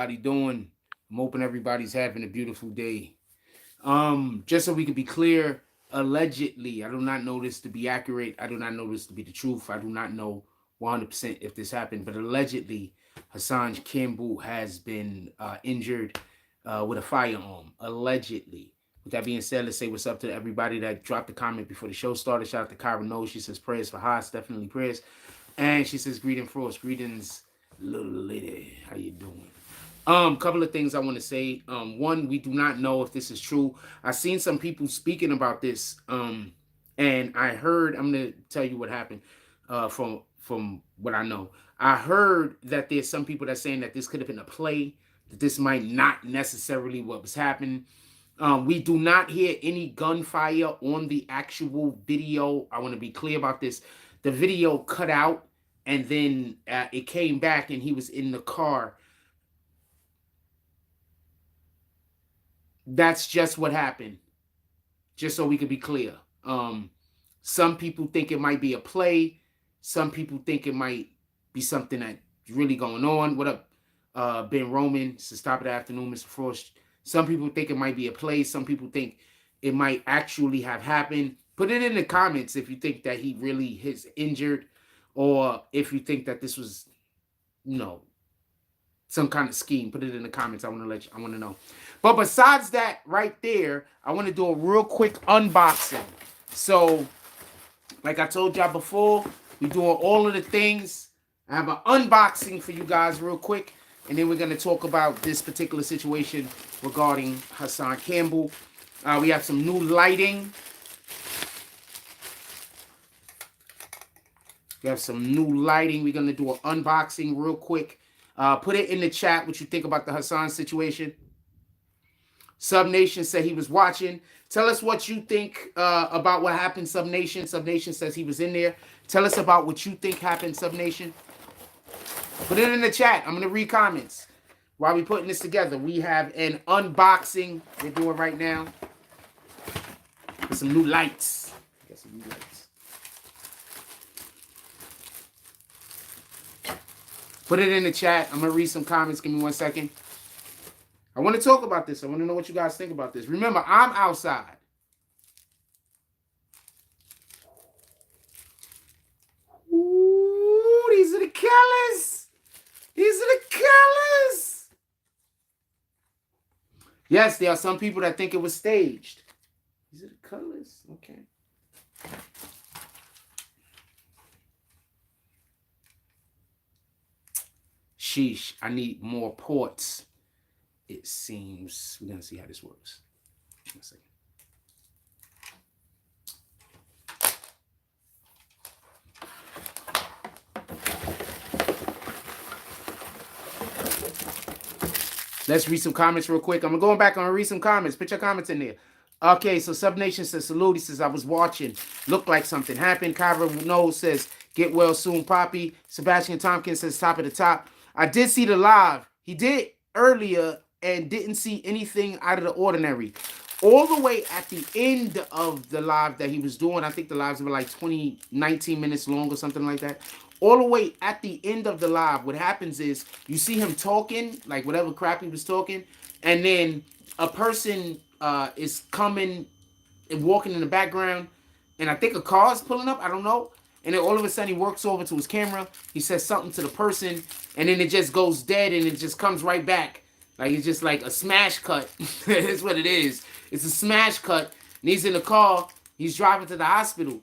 Everybody doing? I'm hoping everybody's having a beautiful day. Just so we can be clear, allegedly, I do not know this to be accurate. I do not know this to be the truth. I do not know 100% if this happened, but allegedly, Hassan Campbell has been injured with a firearm. Allegedly. With that being said, let's say what's up to everybody that dropped a comment before the show started. Shout out to Kyra Knows. She says prayers for Haas, definitely prayers. And she says greetings, little lady. How you doing? Couple of things I want to say. One, we do not know if this is true. I've seen some people speaking about this. And I heard, I'm gonna tell you what happened. From what I know, I heard that there's some people that saying that this could have been a play. That this might not necessarily what was happening. We do not hear any gunfire on the actual video. I want to be clear about this. The video cut out, and then it came back, and he was in the car. That's just what happened. Just so we could be clear. Some people think it might be a play. Some people think it might be something that's really going on. What up, Ben Roman? It's the top of the afternoon, Mr. Frost. Some people think it might be a play. Some people think it might actually have happened. Put it in the comments if you think that he really is injured, or if you think that this was, some kind of scheme. Put it in the comments. I want to know. But besides that, right there, I want to do a real quick unboxing. So, like I told y'all before, we're doing all of the things. I have an unboxing for you guys real quick, and then we're going to talk about this particular situation regarding Hassan Campbell. We have some new lighting. We're going to do an unboxing real quick. Put it in the chat what you think about the Hassan situation. SubNation said he was watching. Tell us what you think about what happened, SubNation. SubNation says he was in there. Tell us about what you think happened, SubNation. Put it in the chat. I'm going to read comments while we're putting this together. We have an unboxing we're doing right now with some new lights. Got some new lights. Put it in the chat. I'm going to read some comments. Give me 1 second. I want to talk about this. I want to know what you guys think about this. Remember, I'm outside. Ooh, these are the colors. Yes, there are some people that think it was staged. These are the colors. Okay. Sheesh, I need more ports. It seems. We're going to see how this works. 1 second. Let's read some comments real quick. I'm going back. I'm going to read some comments. Put your comments in there. Okay, so SubNation says, salute. He says, I was watching. Looked like something happened. Kyra Knows says, get well soon, Poppy. Sebastian Tompkins says, top of the top. I did see the live. He did earlier and didn't see anything out of the ordinary. All the way at the end of the live that he was doing, I think the lives were like 19 minutes long or something like that. All the way at the end of the live, what happens is you see him talking, like whatever crap he was talking, and then a person is coming and walking in the background, and I think a car is pulling up, I don't know. And then all of a sudden he works over to his camera, he says something to the person, and then it just goes dead and it just comes right back. Like it's just like a smash cut. That's what it is. It's a smash cut. And he's in the car. He's driving to the hospital.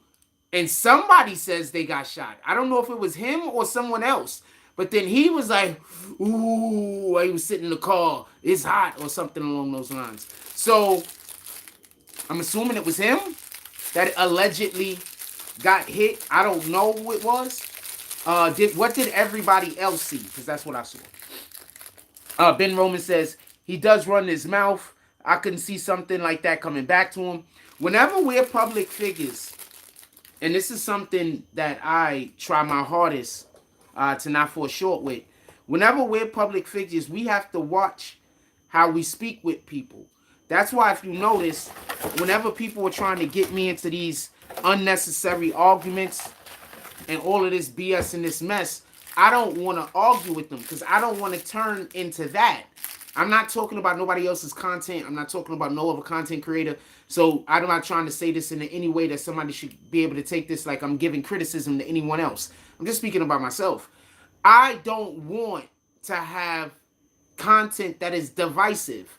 And somebody says they got shot. I don't know if it was him or someone else. But then he was like, ooh, while he was sitting in the car. It's hot or something along those lines. So I'm assuming it was him that allegedly got hit. I don't know who it was. What did everybody else see? Because that's what I saw. Ben Roman says, he does run his mouth. I couldn't see something like that coming back to him. Whenever we're public figures, and this is something that I try my hardest to not fall short with. Whenever we're public figures, we have to watch how we speak with people. That's why if you notice, whenever people were trying to get me into these unnecessary arguments and all of this BS and this mess, I don't want to argue with them because I don't want to turn into that. I'm not talking about nobody else's content. I'm not talking about no other content creator. So I'm not trying to say this in any way that somebody should be able to take this like I'm giving criticism to anyone else. I'm just speaking about myself. I don't want to have content that is divisive.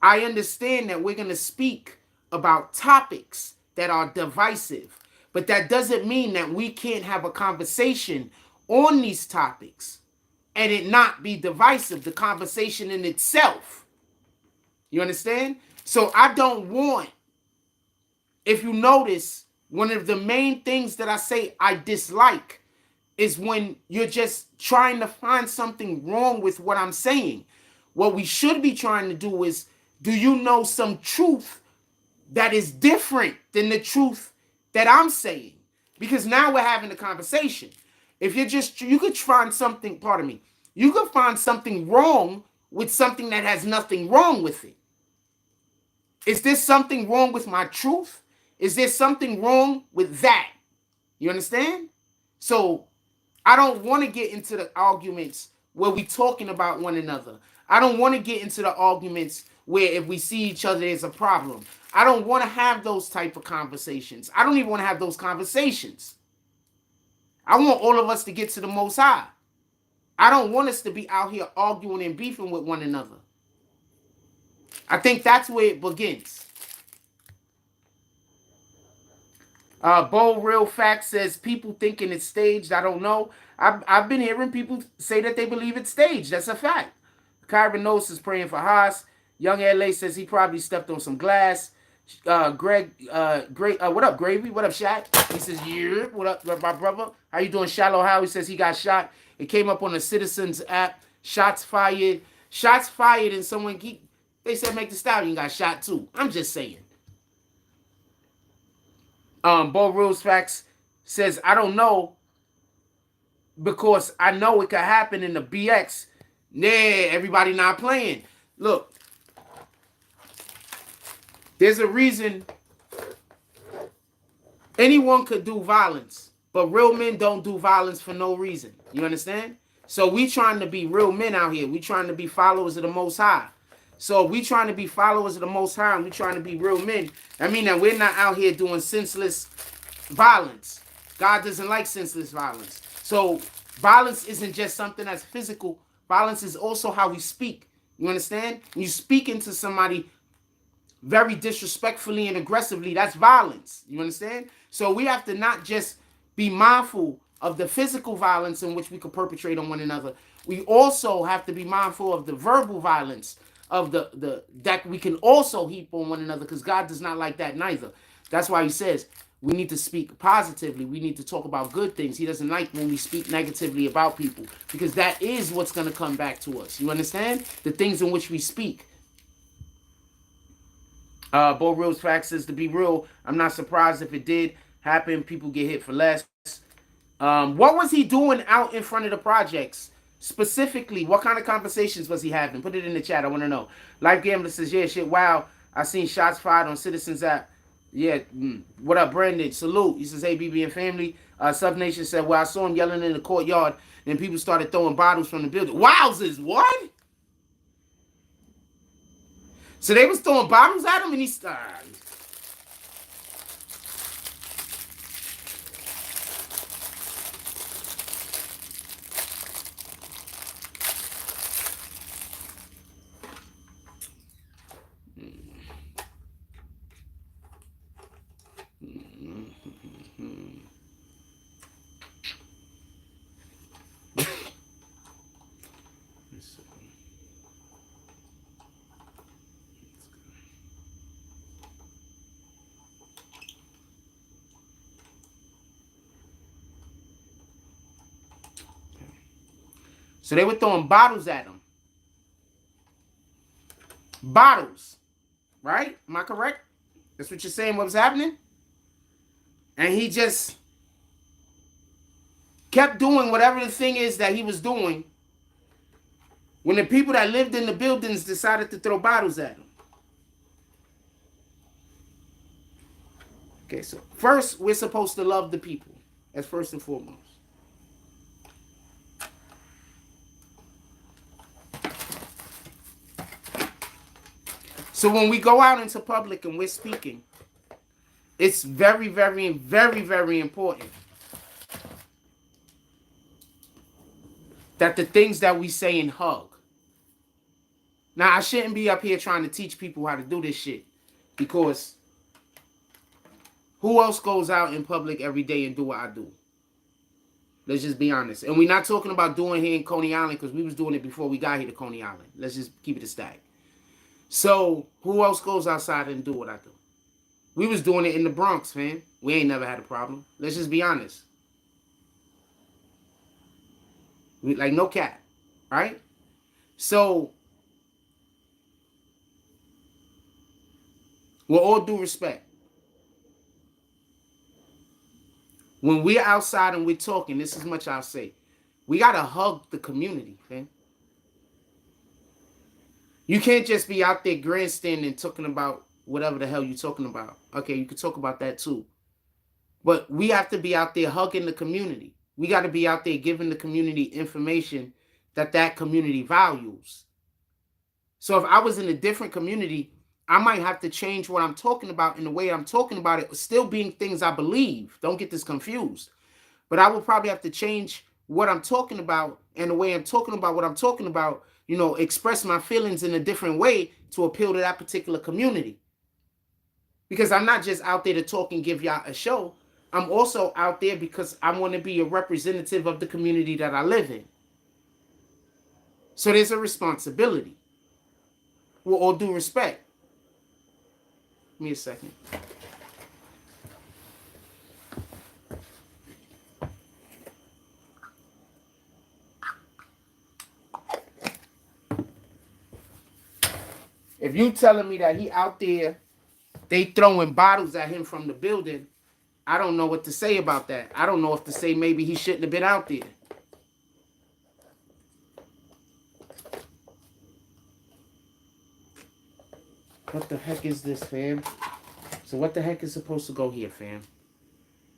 I understand that we're going to speak about topics that are divisive, but that doesn't mean that we can't have a conversation on these topics and it not be divisive, the conversation in itself. You understand? So I don't want, if you notice, one of the main things that I say I dislike is when you're just trying to find something wrong with what I'm saying. What we should be trying to do is, do you know some truth that is different than the truth that I'm saying? Because now we're having a conversation. If you could find something, pardon me, you could find something wrong with something that has nothing wrong with it. Is there something wrong with my truth? Is there something wrong with that? You understand? So I don't want to get into the arguments where we talking about one another. I don't want to get into the arguments where if we see each other, there's a problem. I don't want to have those type of conversations. I don't even want to have those conversations. I want all of us to get to the Most High. I don't want us to be out here arguing and beefing with one another. I think that's where it begins. Bo Real Fact says, people thinking it's staged. I don't know. I've been hearing people say that they believe it's staged. That's a fact. Kyron Nose is praying for Haas. Young LA says he probably stepped on some glass. Greg, what up, Gravy? What up, Shaq? He says, yeah. What up, my brother? How you doing? Shallow How? He says he got shot. It came up on the Citizens app. Shots fired. Shots fired, and someone they said Make the Stallion got shot too. I'm just saying. Bo Rules Facts says, I don't know because I know it could happen in the BX. Nah, everybody not playing. Look, there's a reason anyone could do violence, but real men don't do violence for no reason. You understand? So we trying to be real men out here. We trying to be followers of the Most High. So we trying to be followers of the Most High and we trying to be real men. I mean that we're not out here doing senseless violence. God doesn't like senseless violence. So violence isn't just something that's physical. Violence is also how we speak. You understand? When you speak into somebody very disrespectfully and aggressively, that's violence. You understand? So we have to not just be mindful of the physical violence in which we could perpetrate on one another. We also have to be mindful of the verbal violence of the that we can also heap on one another, because God does not like that neither. That's why he says we need to speak positively. We need to talk about good things. He doesn't like when we speak negatively about people, because that is what's going to come back to us. You understand? The things in which we speak. Bo Real's Fact says, to be real, I'm not surprised if it did happen. People get hit for less. What was he doing out in front of the projects? Specifically, what kind of conversations was he having? Put it in the chat. I want to know. Life Gambler says, yeah, shit, wow. I seen shots fired on Citizens app. Yeah, what up, Brandon? Salute. He says, hey, BBN family. Sub Nation said, well, I saw him yelling in the courtyard, and people started throwing bottles from the building. Wowzers, what? So they was throwing bottles at him, and he started. So they were throwing bottles at him. Bottles. Right? Am I correct? That's what you're saying, what was happening? And he just kept doing whatever the thing is that he was doing when the people that lived in the buildings decided to throw bottles at him. Okay, so first, we're supposed to love the people. That's first and foremost. So when we go out into public and we're speaking, it's very, very, very, very important that the things that we say and hug. Now, I shouldn't be up here trying to teach people how to do this shit, because who else goes out in public every day and do what I do? Let's just be honest. And we're not talking about doing here in Coney Island, because we was doing it before we got here to Coney Island. Let's just keep it a stack. So who else goes outside and do what I do? We was doing it in the Bronx, man. We ain't never had a problem. Let's just be honest. Like, no cap, right? So, with all due respect, when we're outside and we're talking, this is much I'll say. We got to hug the community, man. You can't just be out there grandstanding talking about whatever the hell you're talking about. Okay, you can talk about that too. But we have to be out there hugging the community. We got to be out there giving the community information that community values. So if I was in a different community, I might have to change what I'm talking about in the way I'm talking about it, still being things I believe. Don't get this confused. But I will probably have to change what I'm talking about and the way I'm talking about what I'm talking about, you know, express my feelings in a different way to appeal to that particular community. Because I'm not just out there to talk and give y'all a show. I'm also out there because I want to be a representative of the community that I live in. So there's a responsibility. With all due respect. Give me a second. If you telling me that he out there, they throwing bottles at him from the building, I don't know what to say about that. I don't know if to say maybe he shouldn't have been out there. What the heck is this, fam? So what the heck is supposed to go here, fam?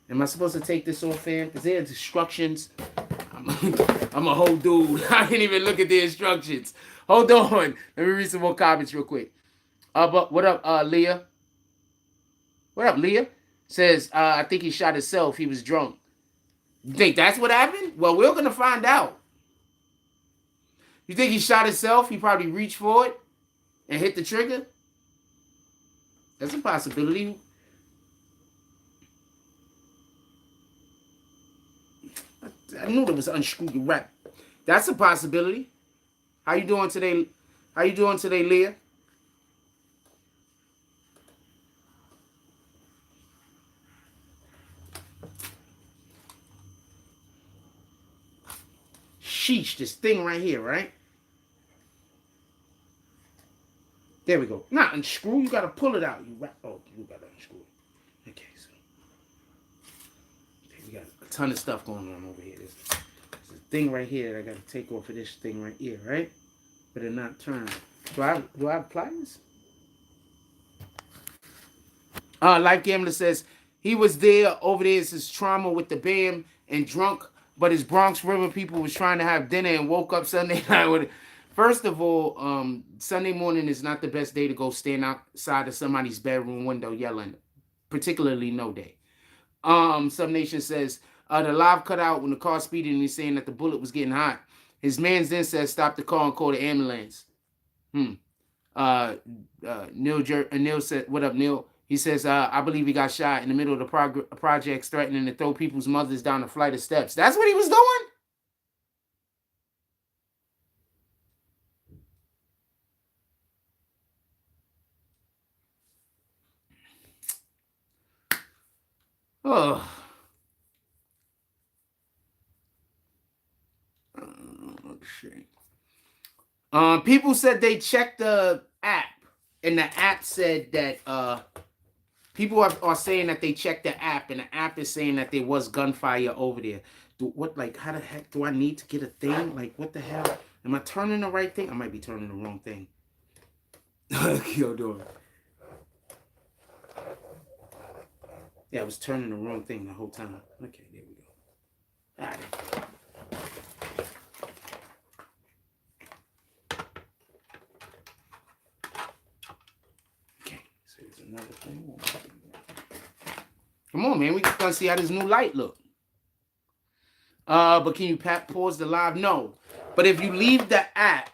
Am I supposed to take this off, fam? Is there instructions? I'm a whole dude. I didn't even look at the instructions. Hold on. Let me read some more comments real quick. But what up, Leah? What up, Leah? Says, I think he shot himself. He was drunk. You think that's what happened? Well, we're going to find out. You think he shot himself? He probably reached for it and hit the trigger? That's a possibility. I knew there was unscrew your rap. That's a possibility. How you doing today? How you doing today, Leah? Sheesh, this thing right here, right? There we go. Not unscrew. You gotta pull it out. You wrap. Oh, you gotta unscrew it. Okay, so okay, we got a ton of stuff going on over here. There's a thing right here that I gotta take off of this thing right here, right? But it not turn. Do I apply this? Life Gambler says he was there over there. It's his trauma with the BAM and drunk, but his Bronx River people was trying to have dinner and woke up Sunday night with it. First of all, Sunday morning is not the best day to go stand outside of somebody's bedroom window yelling, particularly no day. Some Nation says the live cut out when the car speeding and he's saying that the bullet was getting hot. His man's then says stop the car and call the ambulance. Neil said, what up, Neil? He says, I believe he got shot in the middle of the projects, threatening to throw people's mothers down a flight of steps. That's what he was doing? Oh. People said they checked the app, and the app said that people are saying that they checked the app, and the app is saying that there was gunfire over there. How the heck do I need to get a thing? Like, what the hell? Am I turning the right thing? I might be turning the wrong thing. Yo, doing. Yeah, I was turning the wrong thing the whole time. Okay, there we go. All right. another thing. Come on, man. We gonna see how this new light look. But can you pause the live? No. But if you leave the app,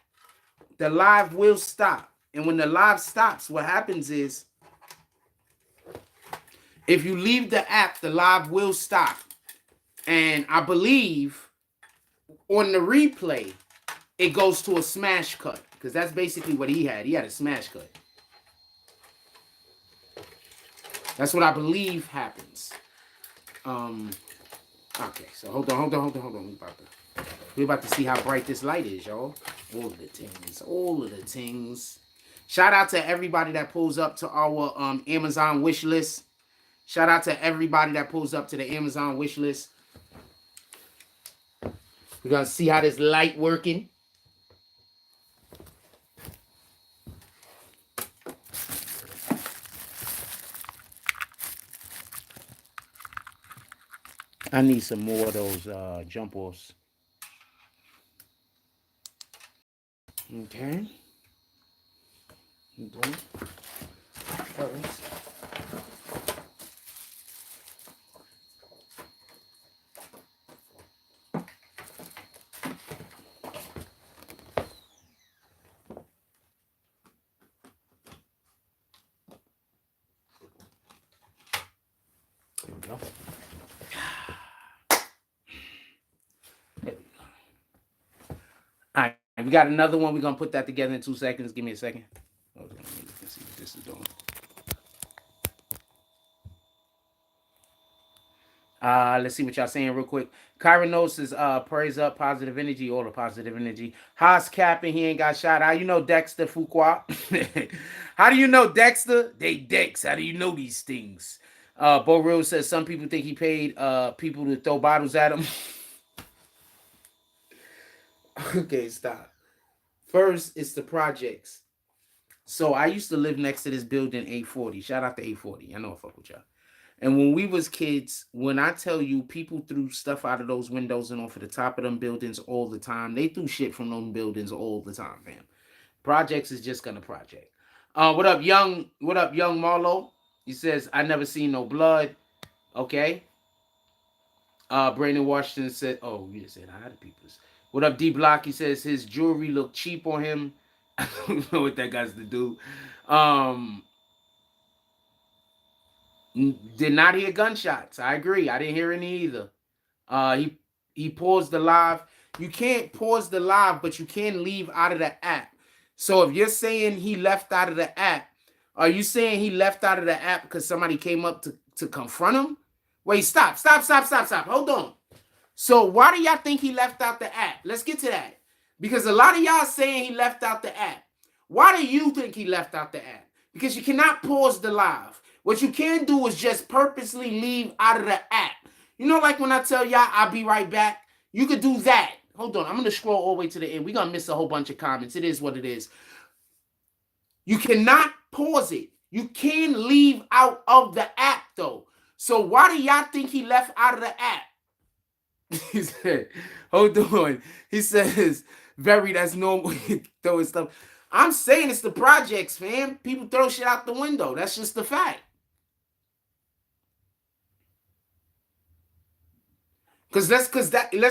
the live will stop. And when the live stops, what happens is, if you leave the app, the live will stop. And I believe on the replay, it goes to a smash cut. Because that's basically what he had. He had a smash cut. That's what I believe happens. Okay, so hold on. We about to see how bright this light is, y'all. All of the things. Shout out to everybody that pulls up to our Amazon wish list. Shout out to everybody that pulls up to the Amazon wish list. We're gonna see how this light working. I need some more of those jump offs. Okay. First. There we go. All right, we got another one. We're gonna put that together in 2 seconds. Give me a second. Hold on, let's see what this is doing. Let's see what y'all saying real quick. Kyron knows says praise up, positive energy, all the positive energy. Haas capping, he ain't got shot. How you know Dexter Fuqua? How do you know Dexter? They Dex. How do you know these things? Bo Real says some people think he paid people to throw bottles at him. Okay, stop. First, it's the projects. So I used to live next to this building, 840. Shout out to 840. I know I fuck with y'all. And when we was kids, when I tell you people threw stuff out of those windows and off of the top of them buildings all the time, they threw shit from those buildings all the time, fam. Projects is just gonna project. What up, young? What up, young Marlo? He says, I never seen no blood. Okay. Brandon Washington said, oh, you just said hi to people's. What up, D Block? He says his jewelry looked cheap on him. I don't know what that guy's to do. Did not hear gunshots. I agree. I didn't hear any either. He paused the live. You can't pause the live, but you can leave out of the app. So if you're saying he left out of the app, are you saying he left out of the app because somebody came up to confront him? Wait, stop. Hold on. So why do y'all think he left out the app? Let's get to that. Because a lot of y'all saying he left out the app. Why do you think he left out the app? Because you cannot pause the live. What you can do is just purposely leave out of the app. You know, like when I tell y'all I'll be right back, you could do that. Hold on, I'm going to scroll all the way to the end. We're going to miss a whole bunch of comments. It is what it is. You cannot pause it. You can leave out of the app, though. So why do y'all think he left out of the app? He said, hold on. He says, very, that's normal. Throwing stuff. I'm saying it's the projects, fam. People throw shit out the window. That's just the fact. Let's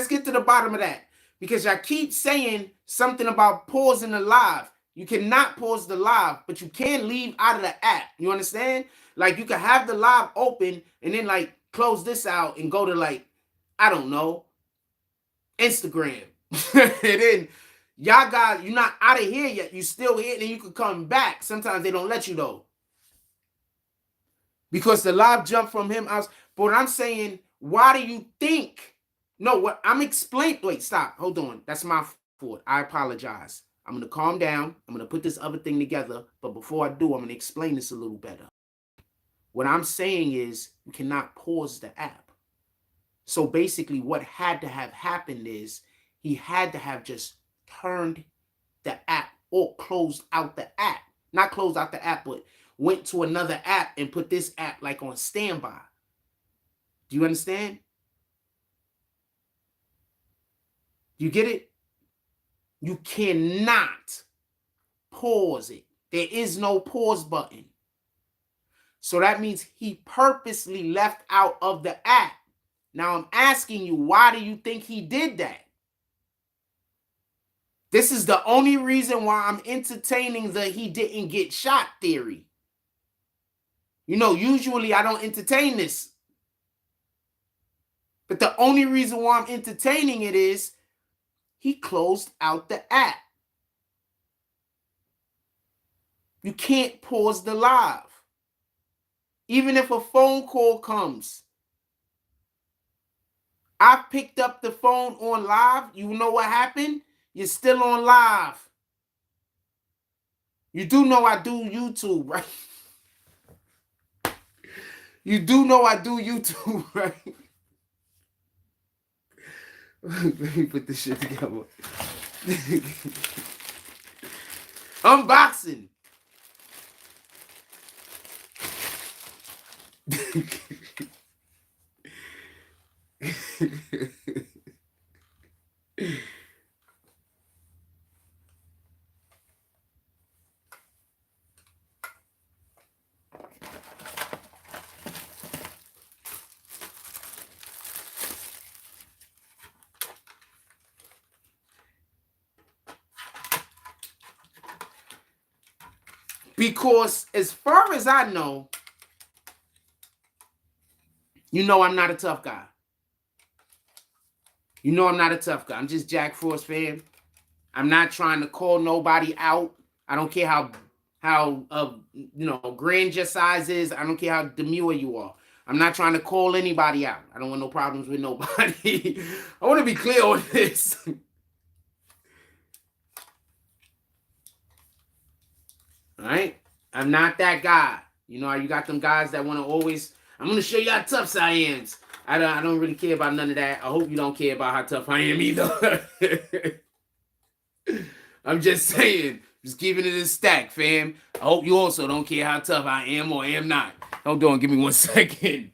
get to the bottom of that. Because I keep saying something about pausing the live. You cannot pause the live, but you can leave out of the app. You understand? Like you can have the live open and then like close this out and go to like, I don't know, Instagram. And then y'all you're not out of here yet. You still here, and then you can come back. Sometimes they don't let you though. Because the live jump from him out. But I'm saying, why do you think? No, what I'm explaining. Wait, stop. Hold on. That's my fault. I apologize. I'm going to calm down. I'm going to put this other thing together. But before I do, I'm going to explain this a little better. What I'm saying is you cannot pause the app. So basically what had to have happened is he had to have just turned the app or closed out the app. Not closed out the app, but went to another app and put this app like on standby. Do you understand? You get it? You cannot pause it. There is no pause button. So that means he purposely left out of the app. Now I'm asking you, why do you think he did that? This is the only reason why I'm entertaining the he didn't get shot theory. You know, usually I don't entertain this. But the only reason why I'm entertaining it is he closed out the app. You can't pause the live. Even if a phone call comes, I picked up the phone on live. You know what happened? You're still on live. You do know I do YouTube, right? You do know I do YouTube, right? Let me put this shit together. Unboxing. Because as far as I know, you know I'm not a tough guy. You know I'm not a tough guy. I'm just Jack Frost, fam. I'm not trying to call nobody out. I don't care how grand your size is. I don't care how demure you are. I'm not trying to call anybody out. I don't want no problems with nobody. I want to be clear on this. All right? I'm not that guy. You know how you got them guys that want to always, I'm going to show you how tough I am. I don't really care about none of that. I hope you don't care about how tough I am either. I'm just saying, just keeping it a stack, fam. I hope you also don't care how tough I am or am not. Hold on, give me 1 second.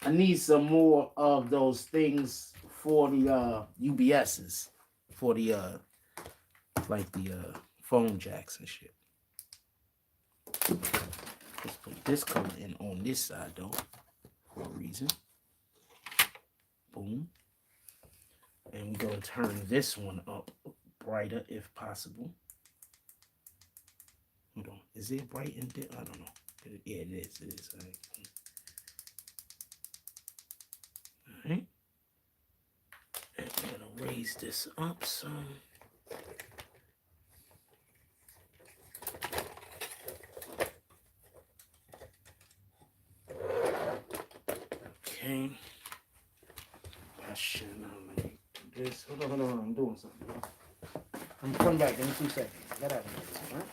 I need some more of those things for the UBSs, for the like the phone jacks and shit. Let's put this color in on this side though, for a reason. Boom. And we're gonna turn this one up brighter if possible. Hold on. Is it bright in there? I don't know. Yeah, it is. It is. All right. All right. And I'm gonna raise this up some. Okay. I should not do this. Hold on. I'm doing something. I'm coming back in 2 seconds. Get out of here. All right.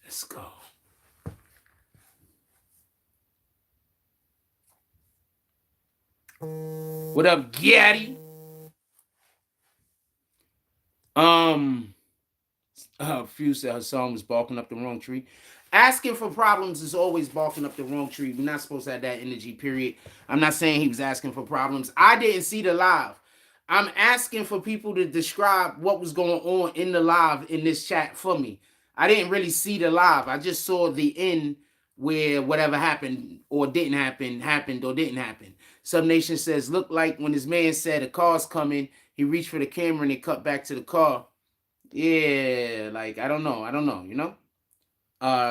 Let's go. What up, Gaddy? Few said Hassan was barking up the wrong tree. Asking for problems is always barking up the wrong tree. We're not supposed to have that energy, period. I'm not saying he was asking for problems. I didn't see the live. I'm asking for people to describe what was going on in the live in this chat for me. I didn't really see the live. I just saw the end where whatever happened or didn't happen, happened or didn't happen. Some Nation says, look like when this man said a car's coming, he reached for the camera and it cut back to the car. Yeah, like, I don't know, you know?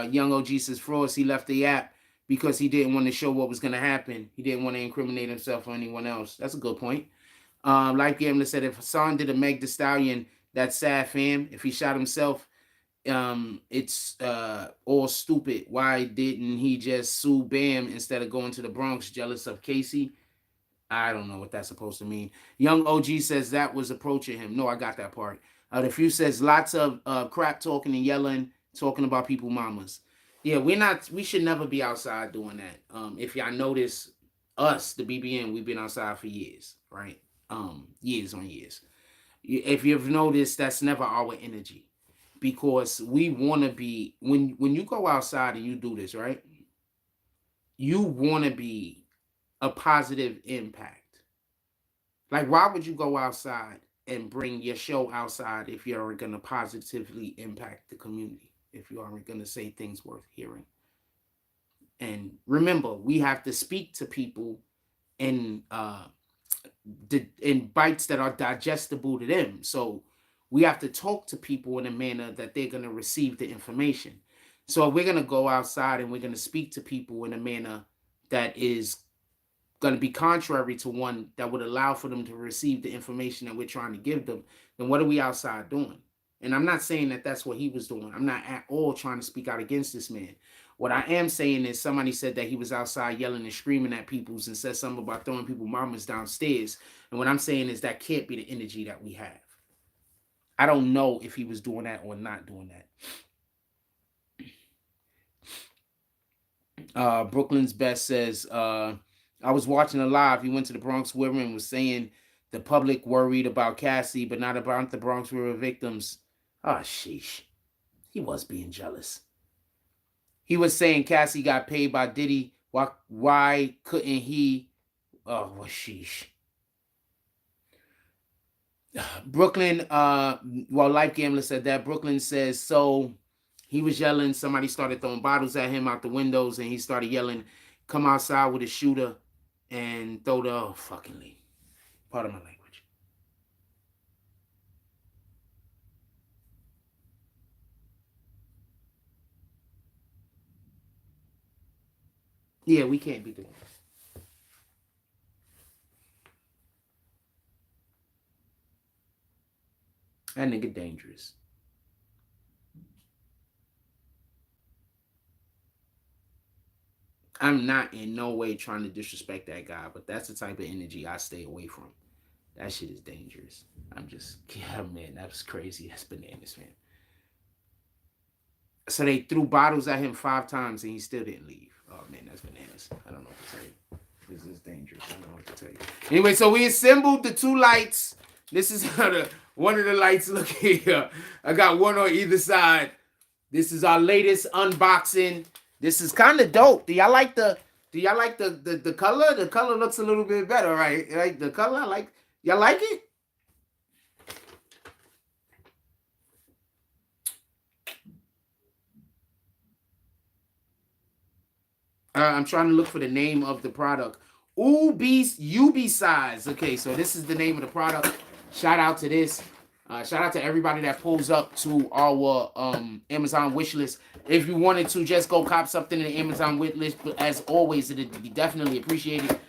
Young OG says, Frost, he left the app because he didn't want to show what was going to happen. He didn't want to incriminate himself or anyone else. That's a good point. Like Gambler said, if Hassan did a Meg Thee Stallion, that's sad, fam. If he shot himself, it's all stupid. Why didn't he just sue Bam instead of going to the Bronx jealous of Casey? I don't know what that's supposed to mean. Young OG says that was approaching him. No, I got that part. The few says lots of crap talking and yelling, talking about people mamas. Yeah, we should never be outside doing that. If y'all notice, us, the BBN, we've been outside for years, right? Years on years. If you've noticed, that's never our energy, because we want to be, when you go outside and you do this, right? You want to be a positive impact. Like, why would you go outside and bring your show outside if you aren't going to positively impact the community? If you aren't going to say things worth hearing? And remember, we have to speak to people in in bites that are digestible to them. So we have to talk to people in a manner that they're going to receive the information. So we're going to go outside and we're going to speak to people in a manner that is going to be contrary to one that would allow for them to receive the information that we're trying to give them, then what are we outside doing? And I'm not saying that that's what he was doing. I'm not at all trying to speak out against this man. What I am saying is, somebody said that he was outside yelling and screaming at people and said something about throwing people mamas downstairs. And what I'm saying is that can't be the energy that we have. I don't know if he was doing that or not doing that. Brooklyn's Best says, I was watching a live. He went to the Bronx River and was saying the public worried about Cassie, but not about the Bronx River victims. Oh, sheesh. He was being jealous. He was saying Cassie got paid by Diddy. Why couldn't he? Oh, well, sheesh. Brooklyn, Life Gambler said that. Brooklyn says, so he was yelling. Somebody started throwing bottles at him out the windows, and he started yelling, come outside with a shooter and throw the, oh, fucking leave. Pardon my language. Yeah, we can't be doing this. That nigga dangerous. I'm not in no way trying to disrespect that guy, but that's the type of energy I stay away from. That shit is dangerous. I'm just, yeah, man, that was crazy. That's bananas, man. So they threw bottles at him 5 times and he still didn't leave. Oh, man, that's bananas. I don't know what to tell you. This is dangerous. I don't know what to tell you. Anyway, so we assembled the 2 lights. This is how one of the lights look here. I got one on either side. This is our latest unboxing. This is kind of dope. Do y'all like the color? The color looks a little bit better, right? Like the color? Y'all like it? I'm trying to look for the name of the product. UB size. Okay, so this is the name of the product. Shout out to this. Shout out to everybody that pulls up to our Amazon wish list. If you wanted to just go cop something in the Amazon wish list, but as always, it'd be definitely appreciated.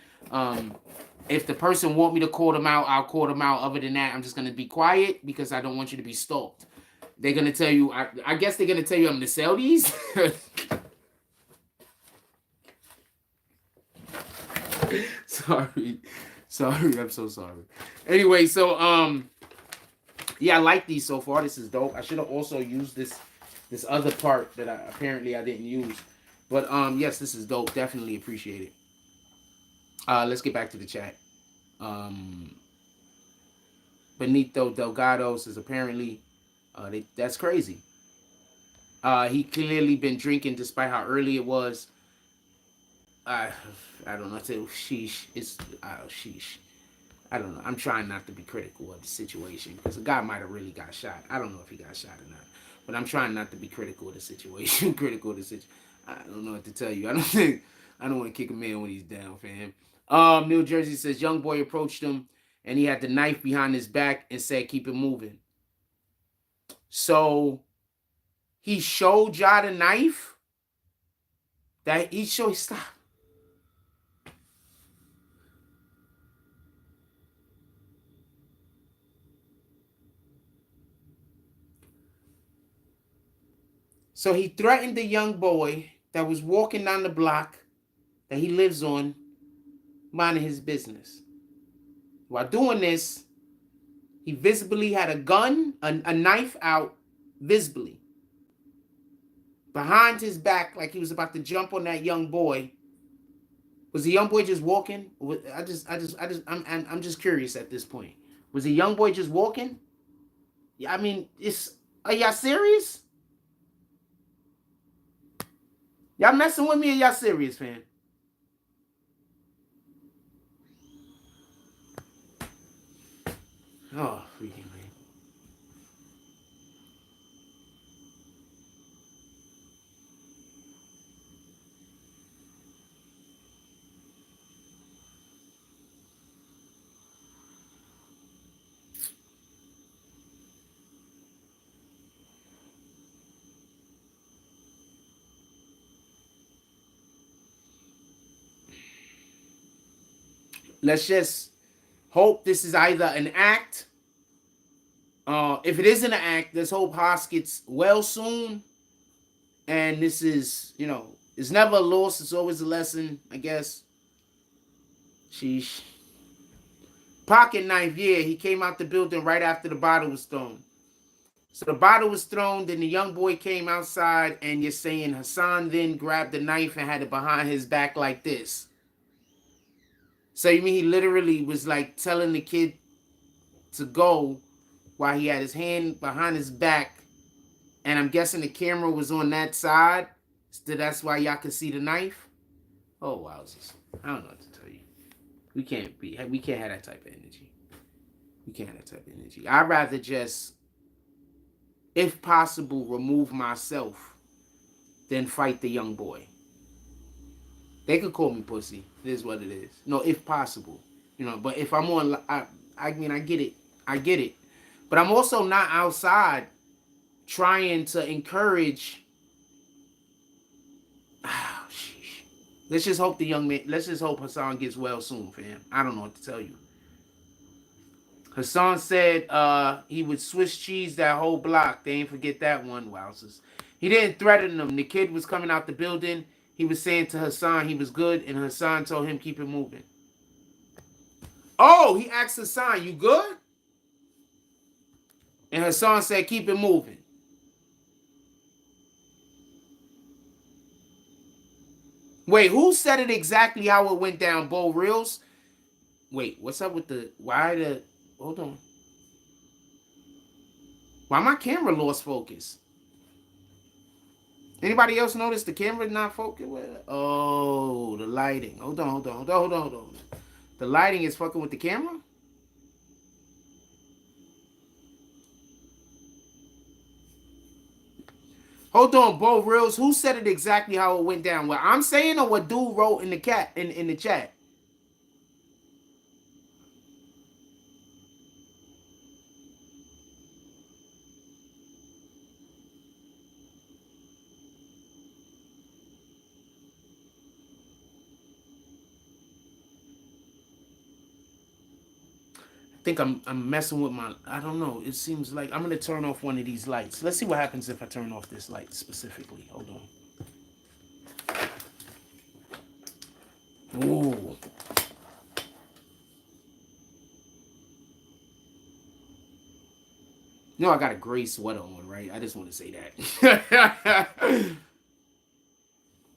If the person want me to call them out, I'll call them out. Other than that, I'm just gonna be quiet because I don't want you to be stalked. They're gonna tell you. I guess they're gonna tell you I'm gonna sell these. Sorry, I'm so sorry. Anyway, so yeah, I like these so far. This is dope. I should have also used this other part that apparently I didn't use. But yes, this is dope. Definitely appreciate it. Let's get back to the chat. Benito Delgado says apparently that's crazy. He clearly been drinking despite how early it was. I don't know. Sheesh. It's sheesh. I don't know. I'm trying not to be critical of the situation because the guy might have really got shot. I don't know if he got shot or not, but I'm trying not to be critical of the situation. I don't know what to tell you. I don't want to kick a man when he's down, fam. New Jersey says young boy approached him and he had the knife behind his back and said, "Keep it moving." So he showed y'all the knife. That he showed. Stop. So he threatened the young boy that was walking down the block that he lives on, minding his business. While doing this, he visibly had a gun, a knife out, visibly. behind his back like he was about to jump on that young boy. Was the young boy just walking? I'm just curious at this point. Was the young boy just walking? Yeah, I mean, are y'all serious? Y'all messing with me or y'all serious, fam? Oh, freaking man. Let's just hope this is either an act. If it isn't an act, let's hope Haas gets well soon. And this is, it's never a loss. It's always a lesson, I guess. Sheesh. Pocket knife, yeah. He came out the building right after the bottle was thrown. So the bottle was thrown, then the young boy came outside, and you're saying Hassan then grabbed the knife and had it behind his back like this. So you mean he literally was like telling the kid to go while he had his hand behind his back, and I'm guessing the camera was on that side, so that's why y'all could see the knife? Oh, wowzers. I don't know what to tell you. We can't have that type of energy. We can't have that type of energy. I'd rather just, if possible, remove myself than fight the young boy. They could call me pussy. It is what it is. No, if possible. But if I'm on, I mean, I get it. I get it. But I'm also not outside trying to encourage. Oh, sheesh. Let's just hope let's just hope Hassan gets well soon, fam. I don't know what to tell you. Hassan said he would Swiss cheese that whole block. They ain't forget that one, wowzers. He didn't threaten them. The kid was coming out the building. He was saying to Hassan he was good, and Hassan told him keep it moving. Oh, he asked Hassan, you good? And Hassan said keep it moving. Wait, who said it exactly how it went down, Bo Reels? Wait, what's up with hold on. Why my camera lost focus? Anybody else notice the camera not focused? Oh, the lighting. Hold on. The lighting is fucking with the camera? Hold on, Bo Reels. Who said it exactly how it went down? What I'm saying or what dude wrote in the chat? I think I'm messing with I don't know. It seems like I'm gonna turn off one of these lights. Let's see what happens if I turn off this light specifically. Hold on. Ooh. I got a gray sweater on, right? I just want to say that.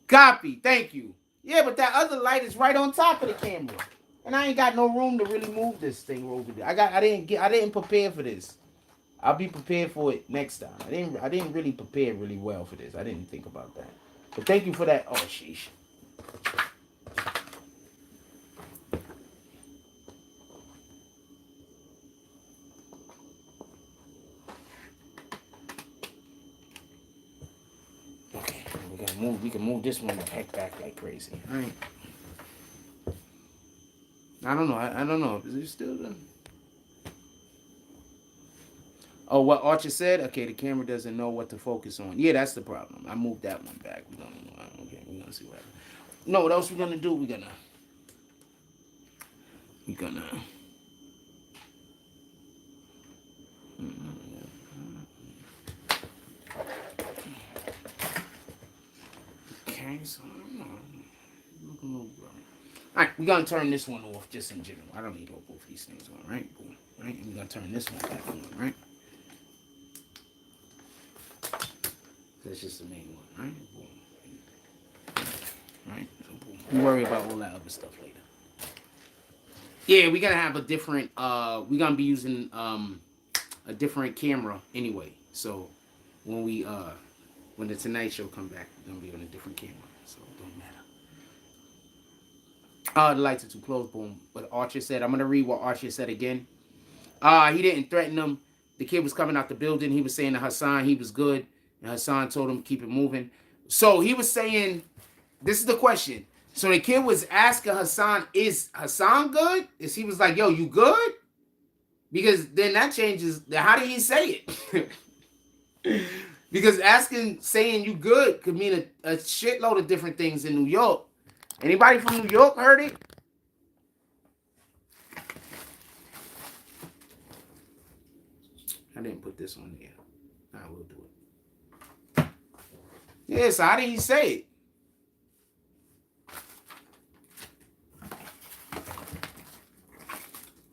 Copy. Thank you. Yeah, but that other light is right on top of the camera. And I ain't got no room to really move this thing over there. I didn't prepare for this. I'll be prepared for it next time. I didn't really prepare really well for this. I didn't think about that. But thank you for that. Oh, sheesh. Okay, we can move this one back like crazy. All right. I don't know. I don't know. Is it still done? Oh, what Archer said? Okay, the camera doesn't know what to focus on. Yeah, that's the problem. I moved that one back. We're gonna see what happens. No, what else we're gonna do? We're gonna okay, so alright, we're gonna turn this one off just in general. I don't need both of these things on, right? Boom. Right? And we're gonna turn this one back on, right? That's just the main one, right? Boom. Right? So boom. We worry about all that other stuff later. Yeah, we're gonna have a different we're gonna be using a different camera anyway. So when we when the Tonight Show come back, we're gonna be on a different camera. So it don't matter. The lights are too close, boom. But Archer said, I'm gonna read what Archer said again. He didn't threaten him. The kid was coming out the building. He was saying to Hassan he was good. And Hassan told him to keep it moving. So he was saying, this is the question. So the kid was asking Hassan, is Hassan good? Is he was like, yo, you good? Because then that changes. How did he say it? Because saying you good could mean a shitload of different things in New York. Anybody from New York heard it? I didn't put this on there. I will do it. Yeah, so how did he say it?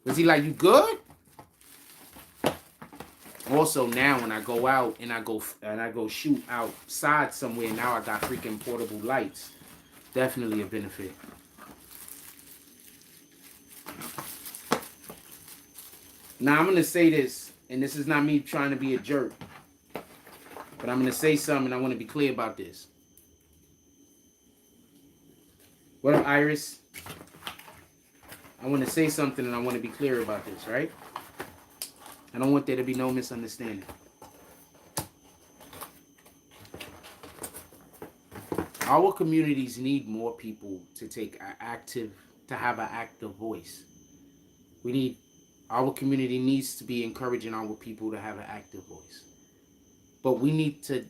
Was he like, you good? Also now when I go out and I go shoot outside somewhere, now I got freaking portable lights. Definitely a benefit. Now I'm gonna say this, and this is not me trying to be a jerk, but I'm gonna say something and I want to be clear about this. What up, Iris? I want to say something and I want to be clear about this, right? I don't want there to be no misunderstanding. Our communities need more people to have an active voice. Our community needs to be encouraging our people to have an active voice. But we need to,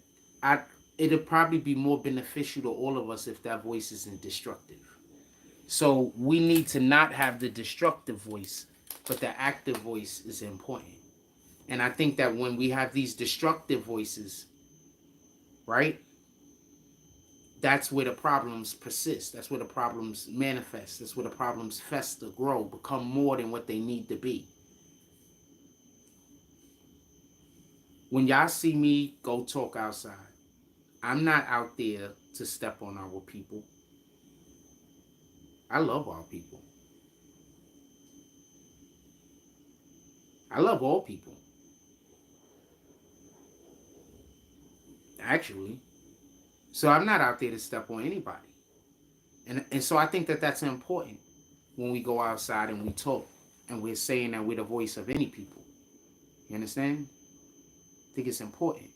it'll probably be more beneficial to all of us if that voice isn't destructive. So we need to not have the destructive voice, but the active voice is important. And I think that when we have these destructive voices, right? That's where the problems persist. That's where the problems manifest. That's where the problems fester, grow, become more than what they need to be. When y'all see me go talk outside, I'm not out there to step on our people. I love our people. I love all people. Actually. So I'm not out there to step on anybody. And so I think that that's important when we go outside and we talk and we're saying that we're the voice of any people. You understand? I think it's important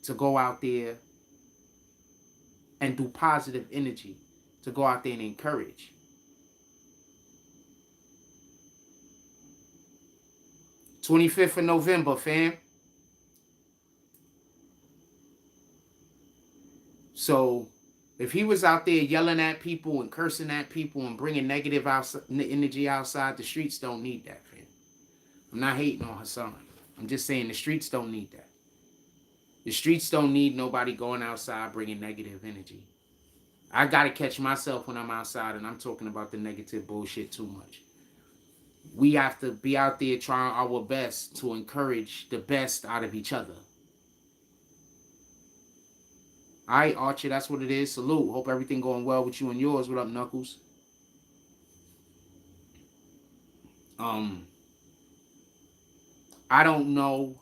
to go out there and do positive energy, to go out there and encourage. "25th of November, fam. So if he was out there yelling at people and cursing at people and bringing negative energy outside, the streets don't need that, fam. I'm not hating on Hassan. I'm just saying the streets don't need that. The streets don't need nobody going outside bringing negative energy. I got to catch myself when I'm outside and I'm talking about the negative bullshit too much. We have to be out there trying our best to encourage the best out of each other. All right, Archie, that's what it is. Salute. Hope everything going well with you and yours. What up, Knuckles? I don't know.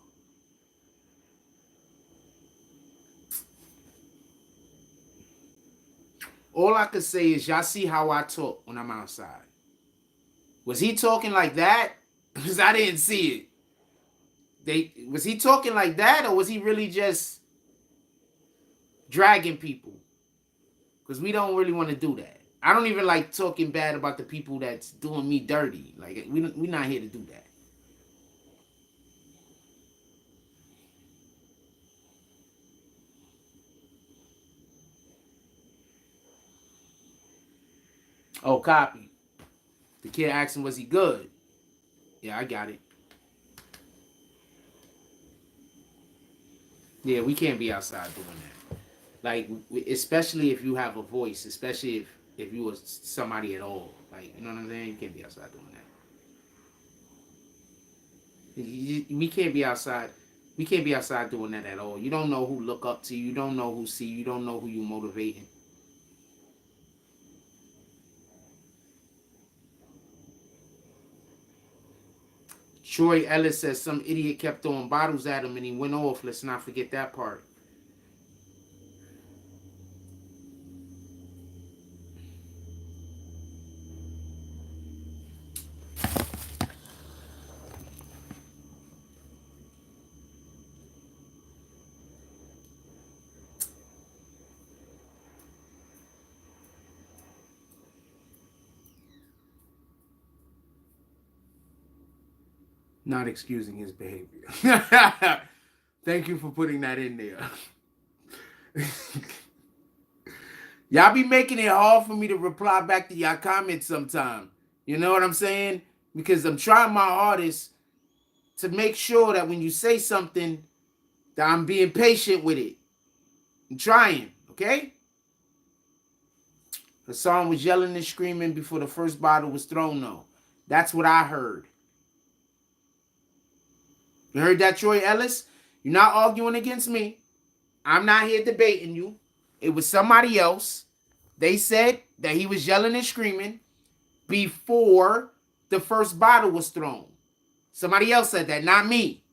All I could say is y'all see how I talk when I'm outside. Was he talking like that? Because I didn't see it. Was he talking like that, or was he really just dragging people? Because we don't really want to do that. I don't even like talking bad about the people that's doing me dirty. Like, we're not here to do that. Oh, copy. The kid asked him, was he good? Yeah, I got it. Yeah, we can't be outside doing that. Like, especially if you have a voice, especially if you was somebody at all. Like, you know what I'm saying? You can't be outside doing that. We can't be outside. You can't be outside doing that at all. You don't know who look up to you. You don't know who see you. You don't know who you motivating. Troy Ellis says some idiot kept throwing bottles at him and he went off. Let's not forget that part. Not excusing his behavior. Thank you for putting that in there. Y'all be making it hard for me to reply back to y'all comments sometime. You know what I'm saying? Because I'm trying my hardest to make sure that when you say something, that I'm being patient with it. I'm trying, okay? Hassan was yelling and screaming before the first bottle was thrown, though. That's what I heard. You heard that, Troy Ellis? You're not arguing against me. I'm not here debating you. It was somebody else. They said that he was yelling and screaming before the first bottle was thrown. Somebody else said that, not me.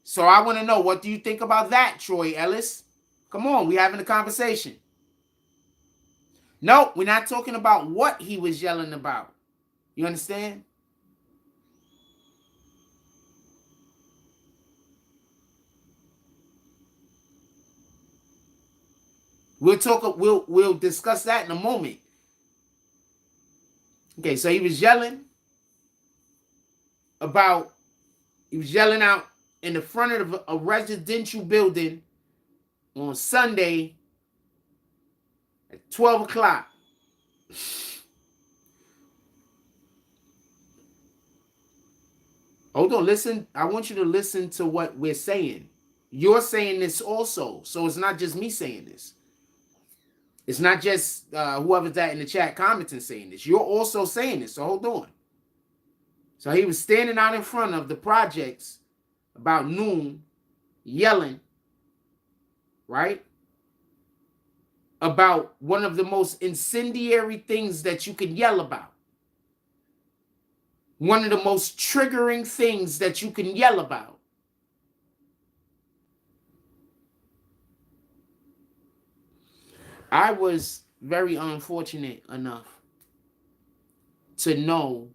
So I want to know, what do you think about that, Troy Ellis? Come on, we're having a conversation. No, we're not talking about what he was yelling about. You understand? We'll discuss that in a moment. Okay, so he was yelling out in the front of a residential building on Sunday at 12 o'clock. Hold on, listen. I want you to listen to what we're saying. You're saying this also, so it's not just me saying this. It's not just whoever's that in the chat commenting saying this. You're also saying this, so hold on. So he was standing out in front of the projects about noon, yelling, right? About one of the most incendiary things that you can yell about. One of the most triggering things that you can yell about. I was very unfortunate enough to know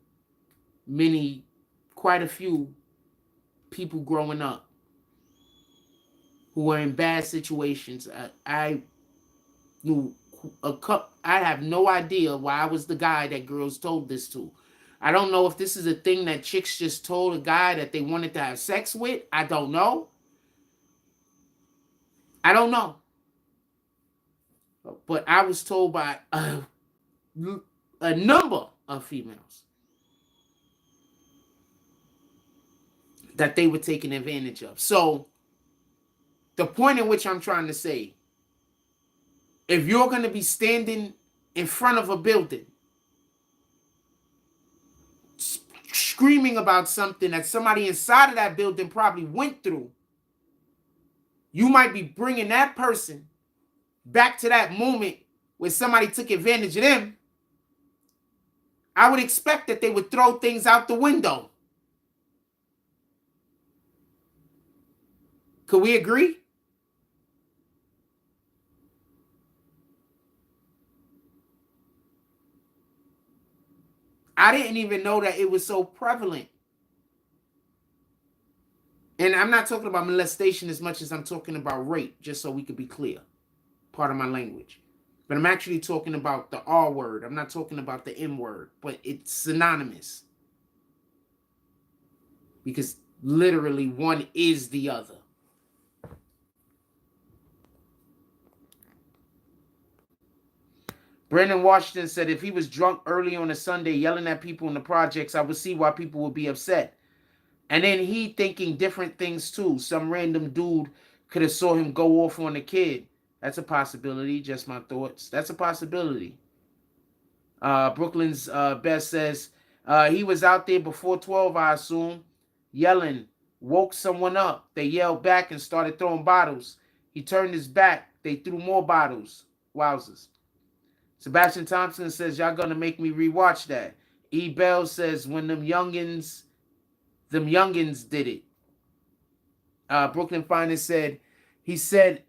quite a few people growing up who were in bad situations. I knew I have no idea why I was the guy that girls told this to. I don't know if this is a thing that chicks just told a guy that they wanted to have sex with. I don't know. But I was told by a number of females that they were taken advantage of. So the point in which I'm trying to say, if you're going to be standing in front of a building screaming about something that somebody inside of that building probably went through, you might be bringing that person back to that moment where somebody took advantage of them. I would expect that they would throw things out the window. Could we agree? I didn't even know that it was so prevalent. And I'm not talking about molestation as much as I'm talking about rape, just so we could be clear. Part of my language. But I'm actually talking about the R word. I'm not talking about the M word, but it's synonymous. Because literally one is the other. Brandon Washington said, if he was drunk early on a Sunday yelling at people in the projects, I would see why people would be upset. And then he thinking different things too. Some random dude could have saw him go off on a kid. That's a possibility. Just my thoughts. That's a possibility. Brooklyn's Best says, he was out there before 12, I assume, yelling woke someone up. They yelled back and started throwing bottles. He turned his back. They threw more bottles. Wowzers. Sebastian Thompson says, y'all gonna make me rewatch that. E. Bell says, when them youngins did it. Brooklyn Finest said, he said,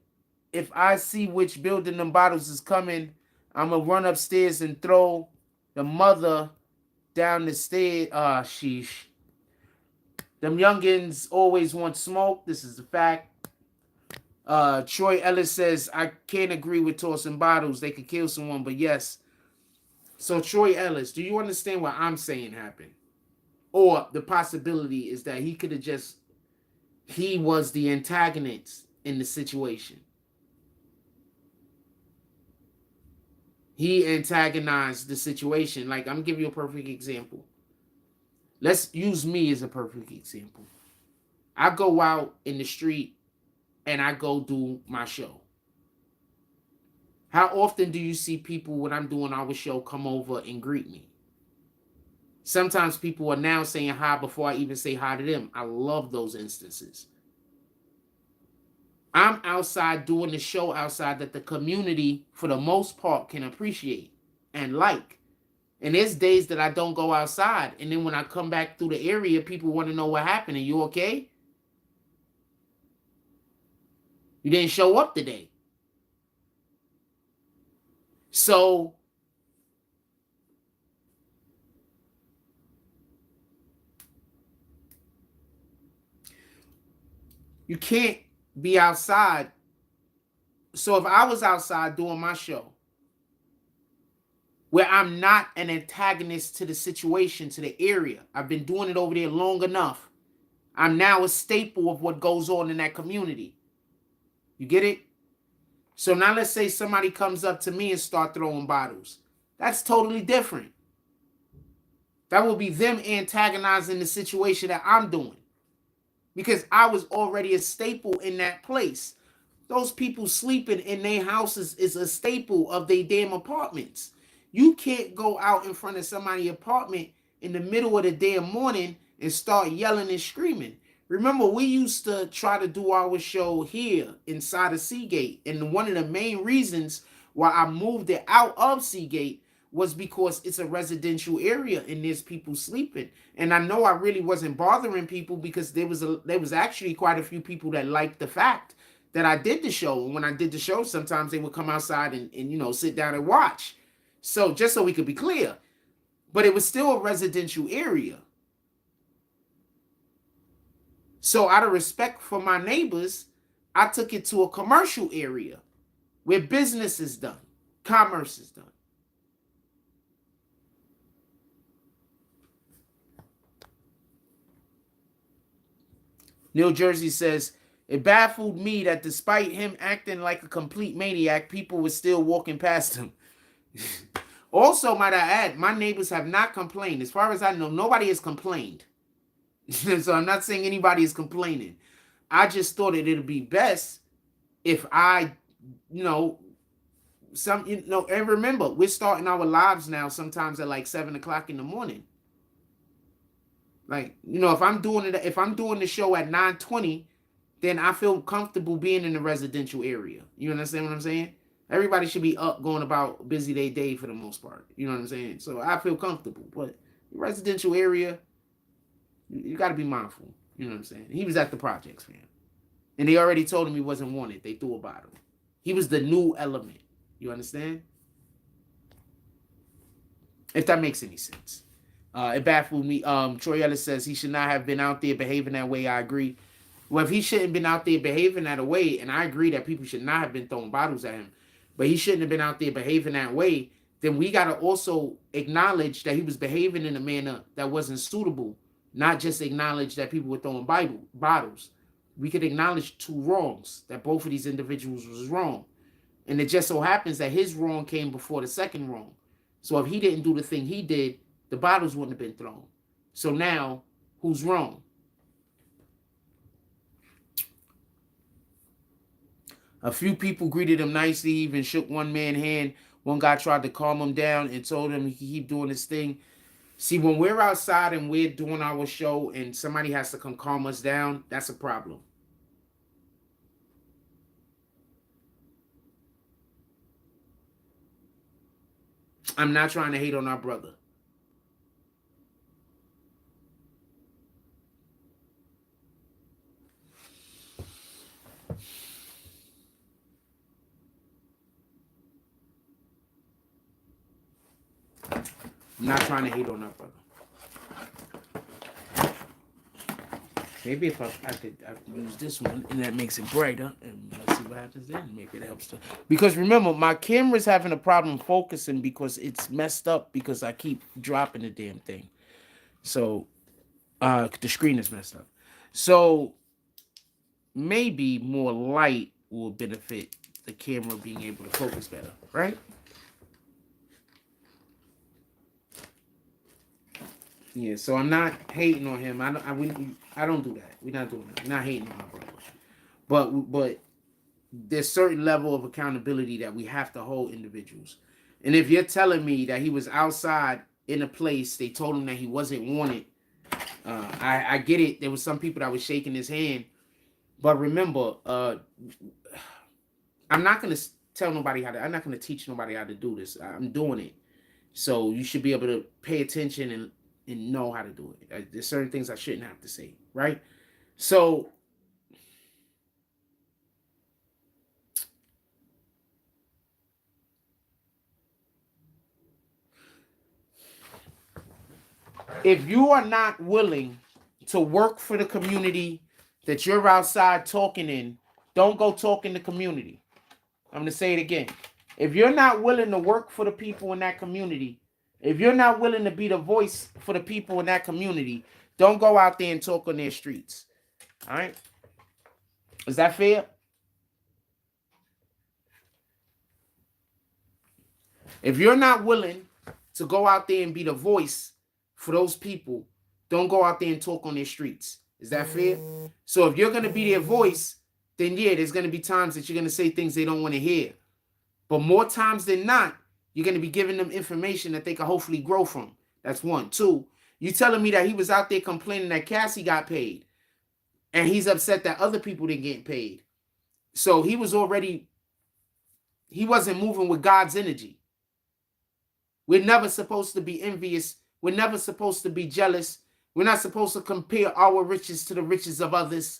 if I see which building them bottles is coming, I'm gonna run upstairs and throw the mother down the stairs. Sheesh. Them youngins always want smoke. This is a fact. Troy Ellis says, I can't agree with tossing bottles. They could kill someone, but yes. So Troy Ellis, do you understand what I'm saying happened? Or the possibility is that he was the antagonist in the situation. He antagonized the situation. Like, I'm giving you a perfect example. Let's use me as a perfect example. I go out in the street and I go do my show. How often do you see people when I'm doing our show come over and greet me? Sometimes people are now saying hi before I even say hi to them. I love those instances. I'm outside doing the show outside that the community, for the most part, can appreciate and like. And there's days that I don't go outside. And then when I come back through the area, people want to know what happened. Are you okay? You didn't show up today. So you can't be outside. So if I was outside doing my show, where I'm not an antagonist to the situation, to the area, I've been doing it over there long enough. I'm now a staple of what goes on in that community. You get it? So now let's say somebody comes up to me and start throwing bottles. That's totally different. That will be them antagonizing the situation that I'm doing. Because I was already a staple in that place. Those people sleeping in their houses is a staple of their damn apartments. You can't go out in front of somebody's apartment in the middle of the damn morning and start yelling and screaming. Remember, we used to try to do our show here inside of Seagate. And one of the main reasons why I moved it out of Seagate was because it's a residential area and there's people sleeping. And I know I really wasn't bothering people because there was actually quite a few people that liked the fact that I did the show. And when I did the show, sometimes they would come outside and sit down and watch. So just so we could be clear. But it was still a residential area. So out of respect for my neighbors, I took it to a commercial area where business is done, commerce is done. New Jersey says, it baffled me that despite him acting like a complete maniac, people were still walking past him. Also, might I add, my neighbors have not complained. As far as I know, nobody has complained. So I'm not saying anybody is complaining. I just thought it would be best if I, and remember, we're starting our lives now sometimes at like 7 o'clock in the morning. Like, if I'm doing the show at 9:20, then I feel comfortable being in the residential area. You understand what I'm saying? Everybody should be up going about busy their day for the most part. You know what I'm saying? So I feel comfortable. But residential area, you got to be mindful. You know what I'm saying? He was at the projects, fam. And they already told him he wasn't wanted. They threw a bottle. He was the new element. You understand? If that makes any sense. It baffled me. Troy Ellis says he should not have been out there behaving that way. I agree. Well, if he shouldn't have been out there behaving that way, and I agree that people should not have been throwing bottles at him, but he shouldn't have been out there behaving that way, then we got to also acknowledge that he was behaving in a manner that wasn't suitable, not just acknowledge that people were throwing bottles. We could acknowledge two wrongs, that both of these individuals was wrong. And it just so happens that his wrong came before the second wrong. So if he didn't do the thing he did, the bottles wouldn't have been thrown. So now, who's wrong? A few people greeted him nicely, even shook one man's hand. One guy tried to calm him down and told him he could keep doing his thing. See, when we're outside and we're doing our show and somebody has to come calm us down, that's a problem. I'm not trying to hate on our brother. I'm not trying to hate on our brother. Maybe if I could use this one and that makes it brighter, and let's see what happens then. Maybe it helps. Because remember, my camera's having a problem focusing because it's messed up because I keep dropping the damn thing. So the screen is messed up. So maybe more light will benefit the camera being able to focus better, right? Yeah, so I'm not hating on him. I don't do that. We're not doing that. We're not hating on my brother. But there's certain level of accountability that we have to hold individuals. And if you're telling me that he was outside in a place, they told him that he wasn't wanted. I get it. There was some people that was shaking his hand, but remember, I'm not gonna tell nobody how to. I'm not gonna teach nobody how to do this. I'm doing it, so you should be able to pay attention and know how to do it. There's certain things I shouldn't have to say, right? So if you are not willing to work for the community that you're outside talking in, don't go talk in the community. I'm going to say it again. If you're not willing to work for the people in that community, if you're not willing to be the voice for the people in that community, don't go out there and talk on their streets. All right? Is that fair? If you're not willing to go out there and be the voice for those people, don't go out there and talk on their streets. Is that fair? So if you're going to be their voice, then yeah, there's going to be times that you're going to say things they don't want to hear. But more times than not, you're going to be giving them information that they can hopefully grow from. That's one. Two, you telling me that he was out there complaining that Cassie got paid, and he's upset that other people didn't get paid. So he wasn't moving with God's energy. We're never supposed to be envious. We're never supposed to be jealous. We're not supposed to compare our riches to the riches of others.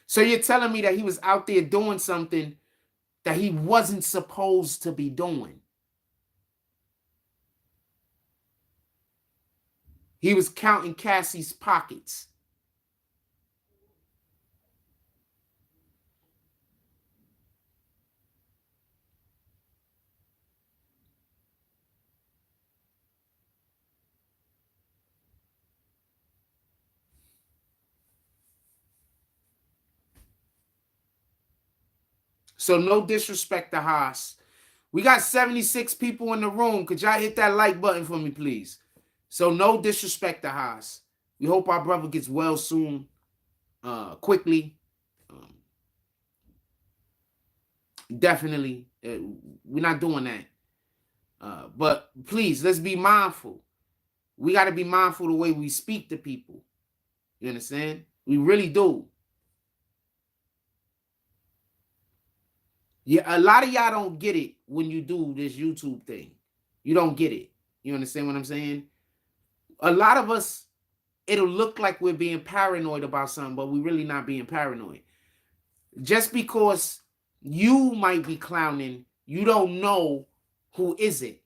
So you're telling me that he was out there doing something that he wasn't supposed to be doing. He was counting Cassie's pockets. So no disrespect to Haas. We got 76 people in the room. Could y'all hit that like button for me, please? So no disrespect to Haas. We hope our brother gets well soon, quickly. Definitely. We're not doing that. But please, let's be mindful. We got to be mindful the way we speak to people. You understand? We really do. Yeah, a lot of y'all don't get it when you do this YouTube thing. You don't get it. You understand what I'm saying? A lot of us, it'll look like we're being paranoid about something, but we're really not being paranoid. Just because you might be clowning, you don't know who isn't.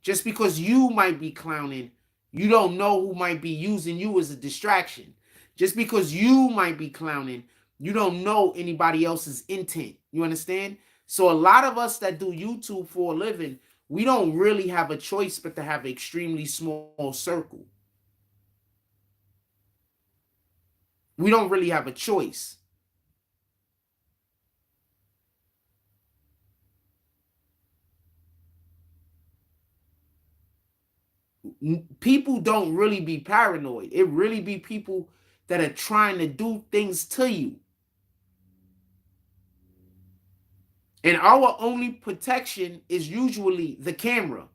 Just because you might be clowning, you don't know who might be using you as a distraction. Just because you might be clowning, you don't know anybody else's intent. You understand? So a lot of us that do YouTube for a living, we don't really have a choice but to have an extremely small circle. We don't really have a choice. People don't really be paranoid. It really be people that are trying to do things to you. And our only protection is usually the camera,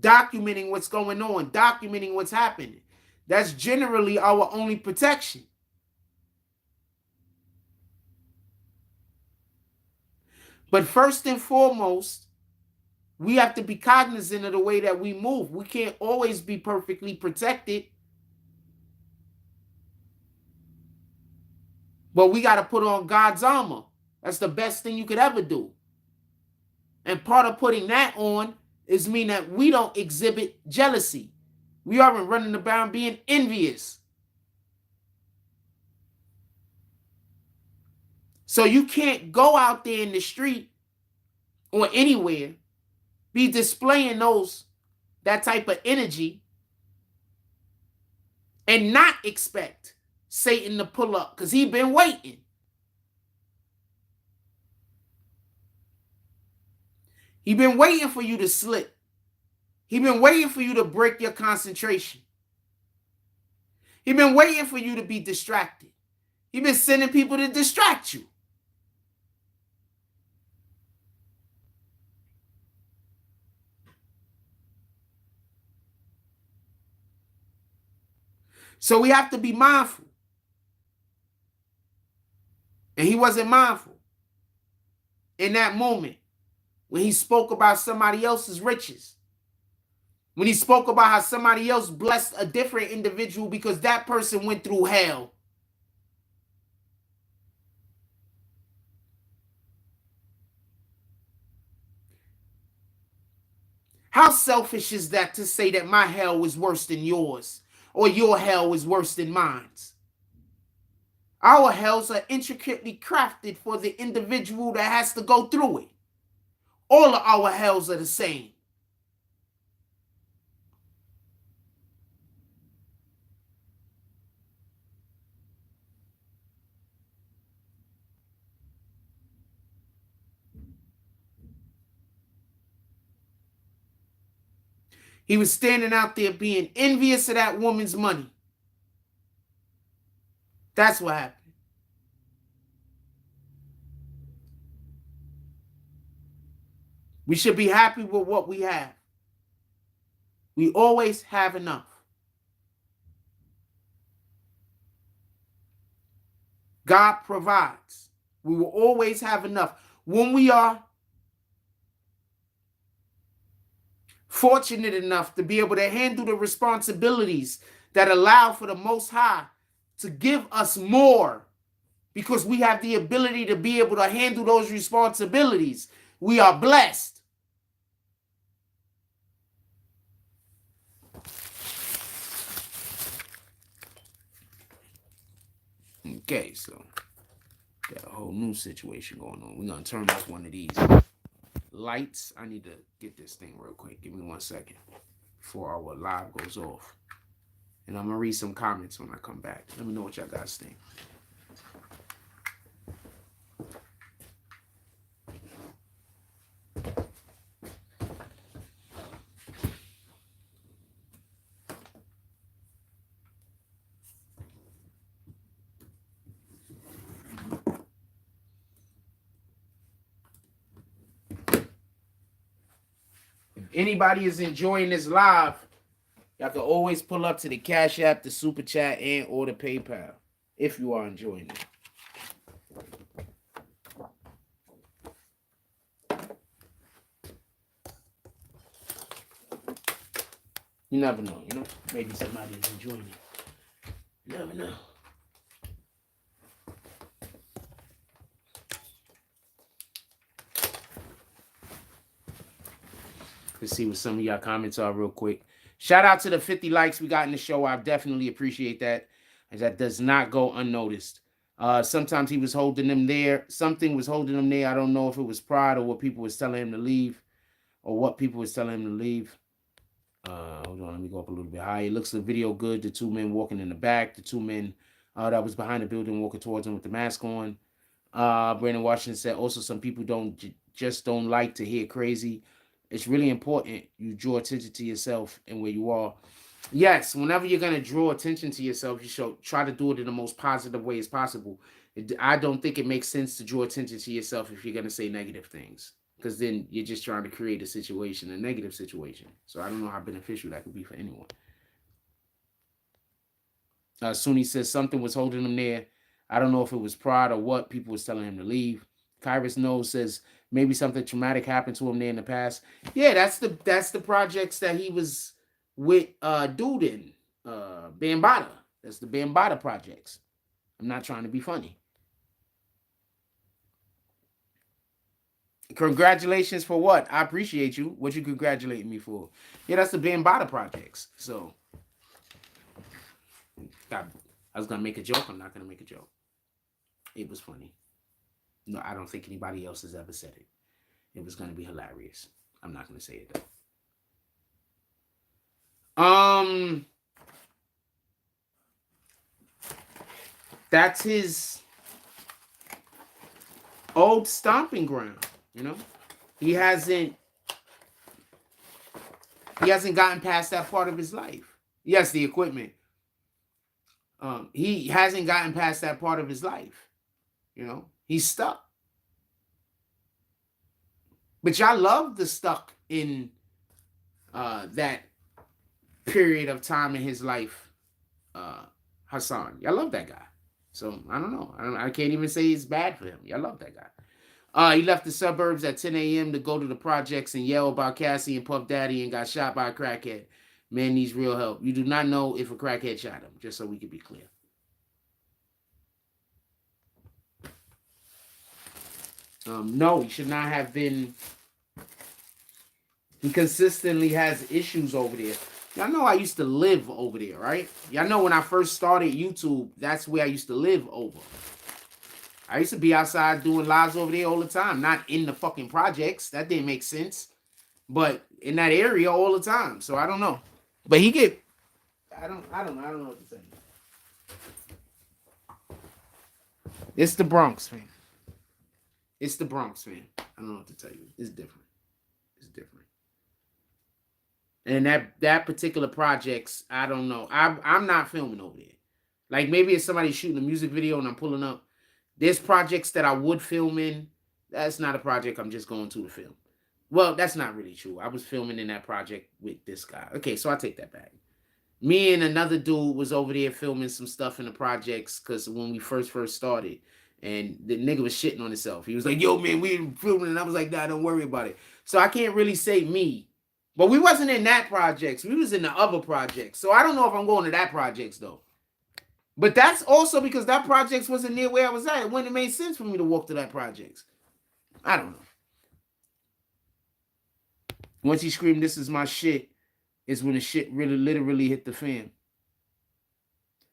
documenting what's going on, documenting what's happening. That's generally our only protection. But first and foremost, we have to be cognizant of the way that we move. We can't always be perfectly protected. But we got to put on God's armor. That's the best thing you could ever do. And part of putting that on is mean that we don't exhibit jealousy. We aren't running around being envious. So you can't go out there in the street or anywhere, be displaying that type of energy and not expect Satan to pull up, because he's been waiting. He's been waiting for you to slip. He's been waiting for you to break your concentration. He's been waiting for you to be distracted. He's been sending people to distract you. So we have to be mindful. And he wasn't mindful in that moment when he spoke about somebody else's riches. When he spoke about how somebody else blessed a different individual because that person went through hell. How selfish is that to say that my hell was worse than yours or your hell was worse than mine? Our hells are intricately crafted for the individual that has to go through it. All of our hells are the same. He was standing out there being envious of that woman's money. That's what happened. We should be happy with what we have. We always have enough. God provides. We will always have enough. When we are fortunate enough to be able to handle the responsibilities that allow for the Most High to give us more, because we have the ability to be able to handle those responsibilities, we are blessed. Okay, so got a whole new situation going on. We're going to turn off one of these lights. I need to get this thing real quick. Give me 1 second before our live goes off. And I'm going to read some comments when I come back. Let me know what y'all guys think. Anybody is enjoying this live, y'all can always pull up to the Cash App, the Super Chat, and or the PayPal if you are enjoying it. You never know, you know? Maybe somebody is enjoying it. You never know. Let's see what some of y'all comments are real quick. Shout out to the 50 likes we got in the show. I definitely appreciate that. As that does not go unnoticed. Sometimes he was holding them there. Something was holding him there. I don't know if it was pride or what people was telling him to leave. Or what people was telling him to leave. Hold on, let me go up a little bit higher. It looks the video good. The two men walking in the back. The two men that was behind the building walking towards him with the mask on. Brandon Washington said, also some people just don't like to hear crazy. It's really important you draw attention to yourself and where you are. Yes, whenever you're going to draw attention to yourself, you should try to do it in the most positive way as possible. I don't think it makes sense to draw attention to yourself if you're gonna say negative things, because then you're just trying to create a situation, a negative situation. So I don't know how beneficial that could be for anyone. Sunni says something was holding him there. I don't know if it was pride or what. People was telling him to leave. Kyrus knows says maybe something traumatic happened to him there in the past. Yeah, that's the projects that he was with dude in Bambata. That's the Bambata projects. I'm not trying to be funny. Congratulations for what? I appreciate you. What you congratulating me for? Yeah, that's the Bambata projects. So I was gonna make a joke. I'm not gonna make a joke. It was funny. No, I don't think anybody else has ever said it. It was gonna be hilarious. I'm not gonna say it though. That's his old stomping ground. You know, he hasn't gotten past that part of his life. Yes, the equipment. He hasn't gotten past that part of his life. You know, he's stuck. But y'all love the stuck in that period of time in his life, Hassan. Y'all love that guy. So I don't know. I can't even say it's bad for him. Y'all love that guy. He left the suburbs at 10 a.m. to go to the projects and yell about Cassie and Puff Daddy and got shot by a crackhead. Man needs real help. You do not know if a crackhead shot him, just so we can be clear. No, he should not have been. He consistently has issues over there. Y'all know I used to live over there, right? Y'all know when I first started YouTube, that's where I used to live over. I used to be outside doing lives over there all the time. Not in the fucking projects. That didn't make sense. But in that area all the time. So I don't know. But he get... I don't know what to say. It's the Bronx, man. It's the Bronx, man. I don't know what to tell you. It's different. It's different. And that particular projects, I don't know. I'm not filming over there. Like maybe if somebody's shooting a music video and I'm pulling up. There's projects that I would film in. That's not a project I'm just going to film. Well, that's not really true. I was filming in that project with this guy. Okay, so I take that back. Me and another dude was over there filming some stuff in the projects because when we first started, and the nigga was shitting on himself. He was like, yo, man, we filming. And I was like, nah, don't worry about it. So I can't really say me. But we wasn't in that projects. We was in the other projects. So I don't know if I'm going to that projects, though. But that's also because that projects wasn't near where I was at. It wouldn't have made sense for me to walk to that projects. I don't know. Once he screamed, this is my shit, is when the shit really literally hit the fan.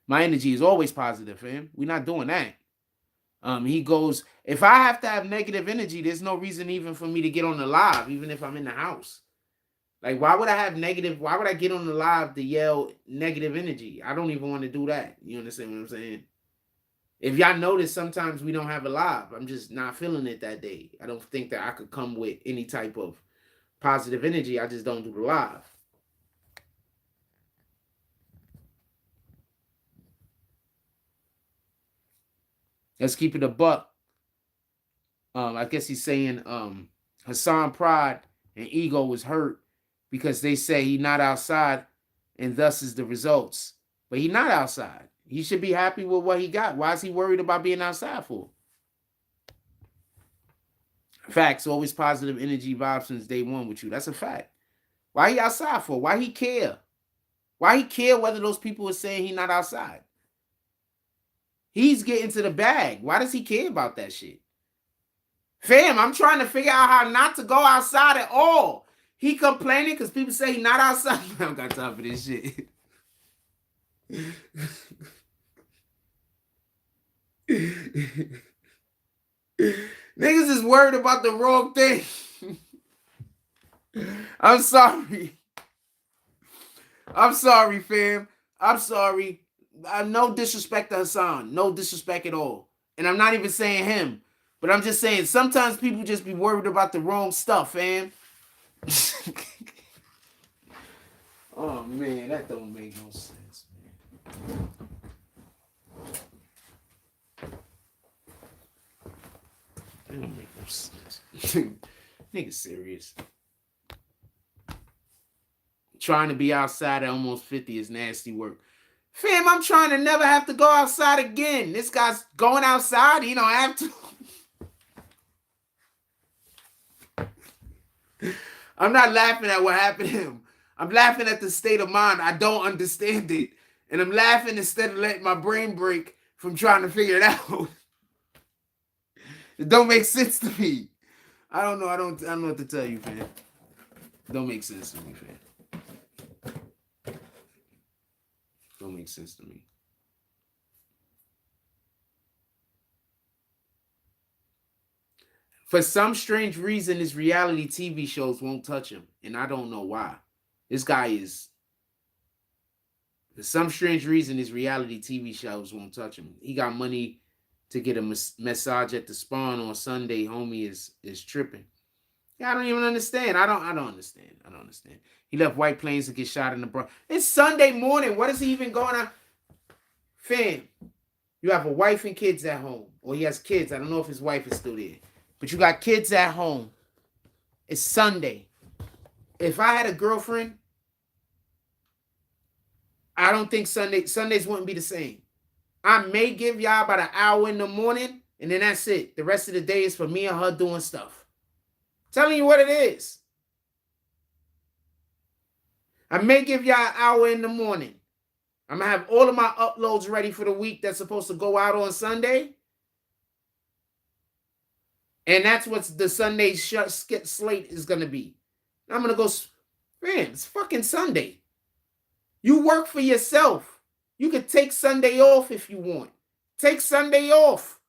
My energy is always positive, fam. We're not doing that. He goes, if I have to have negative energy, there's no reason even for me to get on the live, even if I'm in the house. Like, why would I have negative? Why would I get on the live to yell negative energy? I don't even want to do that. You understand what I'm saying? If y'all notice, sometimes we don't have a live. I'm just not feeling it that day. I don't think that I could come with any type of positive energy. I just don't do the live. Let's keep it a buck. I guess he's saying Hassan pride and ego was hurt because they say he's not outside and thus is the results. But he's not outside. He should be happy with what he got. Why is he worried about being outside for? Facts, always positive energy vibes since day one with you. That's a fact. Why he outside for? Why he care? Why he care whether those people are saying he not outside? He's getting to the bag. Why does he care about that shit? Fam, I'm trying to figure out how not to go outside at all. He complaining because people say he not outside. I don't got time for this shit. Niggas is worried about the wrong thing. I'm sorry. I'm sorry, fam. I'm sorry. No disrespect to Hassan. No disrespect at all. And I'm not even saying him. But I'm just saying sometimes people just be worried about the wrong stuff, fam. Oh, man. That don't make no sense, man. It don't make no sense. Nigga serious. Trying to be outside at almost 50 is nasty work. Fam, I'm trying to never have to go outside again. This guy's going outside. He don't have to. I'm not laughing at what happened to him. I'm laughing at the state of mind. I don't understand it. And I'm laughing instead of letting my brain break from trying to figure it out. It don't make sense to me. I don't know. I don't know what to tell you, fam. It don't make sense to me, fam. Don't make sense to me. For some strange reason, his reality TV shows won't touch him. And I don't know why. This guy is... For some strange reason, his reality TV shows won't touch him. He got money to get a massage at the Spawn on Sunday. Homie is tripping. Yeah, I don't even understand. I don't understand. I don't understand. He left White Plains to get shot in the Bronx. It's Sunday morning. What is he even going on? Fam, you have a wife and kids at home. Or he has kids. I don't know if his wife is still there. But you got kids at home. It's Sunday. If I had a girlfriend, I don't think Sundays wouldn't be the same. I may give y'all about an hour in the morning, and then that's it. The rest of the day is for me and her doing stuff. Telling you what it is. I may give y'all an hour in the morning. I'm going to have all of my uploads ready for the week that's supposed to go out on Sunday. And that's what the Sunday slate is going to be. I'm going to go, man, it's fucking Sunday. You work for yourself. You could take Sunday off if you want. Take Sunday off.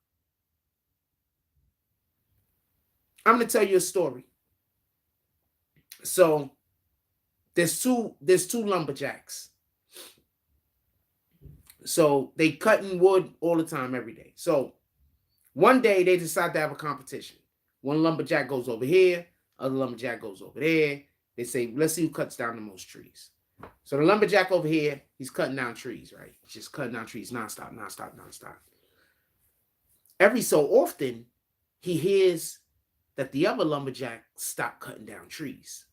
I'm going to tell you a story. So there's two lumberjacks. So they cutting wood all the time, every day. So one day they decide to have a competition. One lumberjack goes over here. Other lumberjack goes over there. They say, let's see who cuts down the most trees. So the lumberjack over here, he's cutting down trees, right? He's just cutting down trees nonstop. Every so often, he hears that the other lumberjack stopped cutting down trees.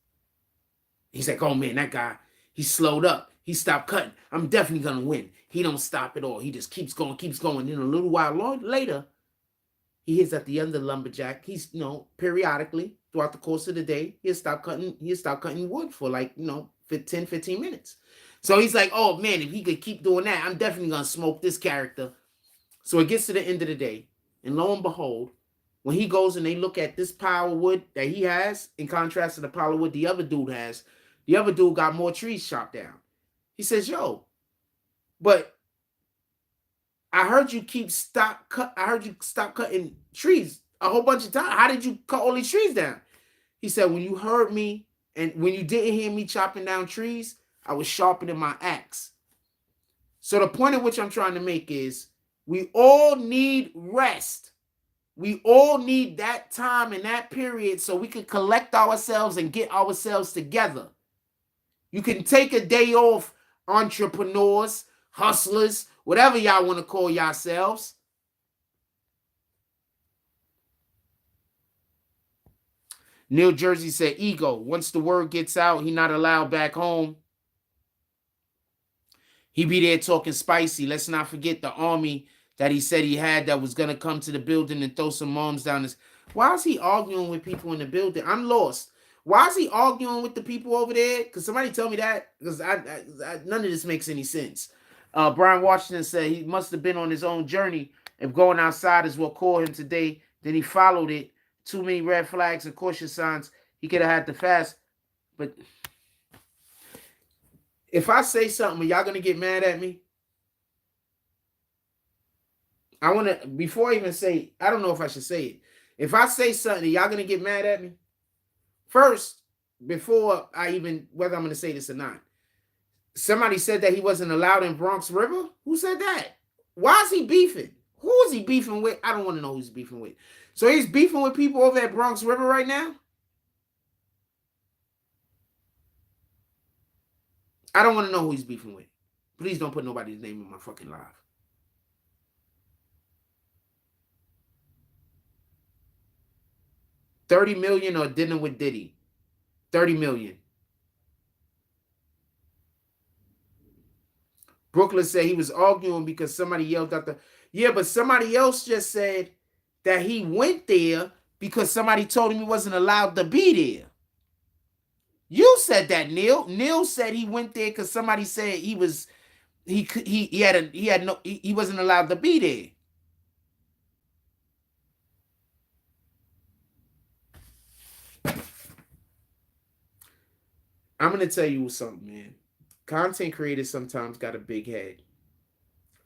He's like, oh man, that guy, he slowed up. He stopped cutting. I'm definitely going to win. He don't stop at all. He just keeps going. Then a little while later, he hears that the other lumberjack, he's, periodically throughout the course of the day, he'll stop cutting wood for 10, 15 minutes. So he's like, oh man, if he could keep doing that, I'm definitely going to smoke this character. So it gets to the end of the day, and lo and behold, when he goes and they look at this pile of wood that he has, in contrast to the pile of wood the other dude has, the other dude got more trees chopped down. He says, yo, but I heard you stop cutting trees a whole bunch of times. How did you cut all these trees down? He said, when you heard me and when you didn't hear me chopping down trees, I was sharpening my axe. So the point at which I'm trying to make is we all need rest. We all need that time and that period so we can collect ourselves and get ourselves together. You can take a day off, entrepreneurs, hustlers, whatever y'all want to call yourselves. Neil Jersey said, ego. Once the word gets out, he not allowed back home. He be there talking spicy. Let's not forget the army that he said he had that was going to come to the building and throw some moms down this. Why is he arguing with people in the building? I'm lost. Why is he arguing with the people over there? Because somebody tell me that. Because none of this makes any sense. Brian Washington said he must have been on his own journey. If going outside is what called him today, then he followed it. Too many red flags and caution signs. He could have had to fast. But if I say something, are y'all going to get mad at me? I want to, before I even say, I don't know if I should say it. If I say something, are y'all going to get mad at me? First, before I even, whether I'm going to say this or not, somebody said that he wasn't allowed in Bronx River. Who said that? Why is he beefing? Who is he beefing with? I don't want to know who he's beefing with. So he's beefing with people over at Bronx River right now? I don't want to know who he's beefing with. Please don't put nobody's name in my fucking live. $30 million or dinner with Diddy? $30 million. Brooklyn said he was arguing because somebody yelled out yeah, but somebody else just said that he went there because somebody told him he wasn't allowed to be there. You said that, Neil. Neil said he went there because somebody said he wasn't allowed to be there. I'm gonna tell you something, man. Content creators sometimes got a big head.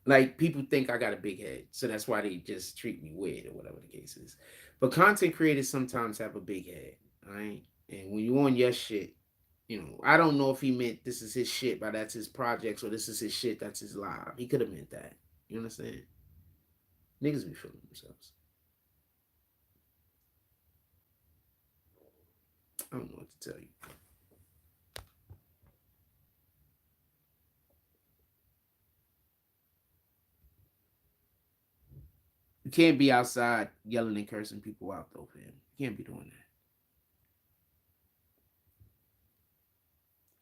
Like, people think I got a big head, so that's why they just treat me weird or whatever the case is. But content creators sometimes have a big head, all right? And when you on your shit, I don't know if he meant this is his shit, but that's his projects, or this is his shit, that's his live. He could have meant that. You understand? Niggas be feeling themselves. I don't know what to tell you. You can't be outside yelling and cursing people out, though, fam. You can't be doing that.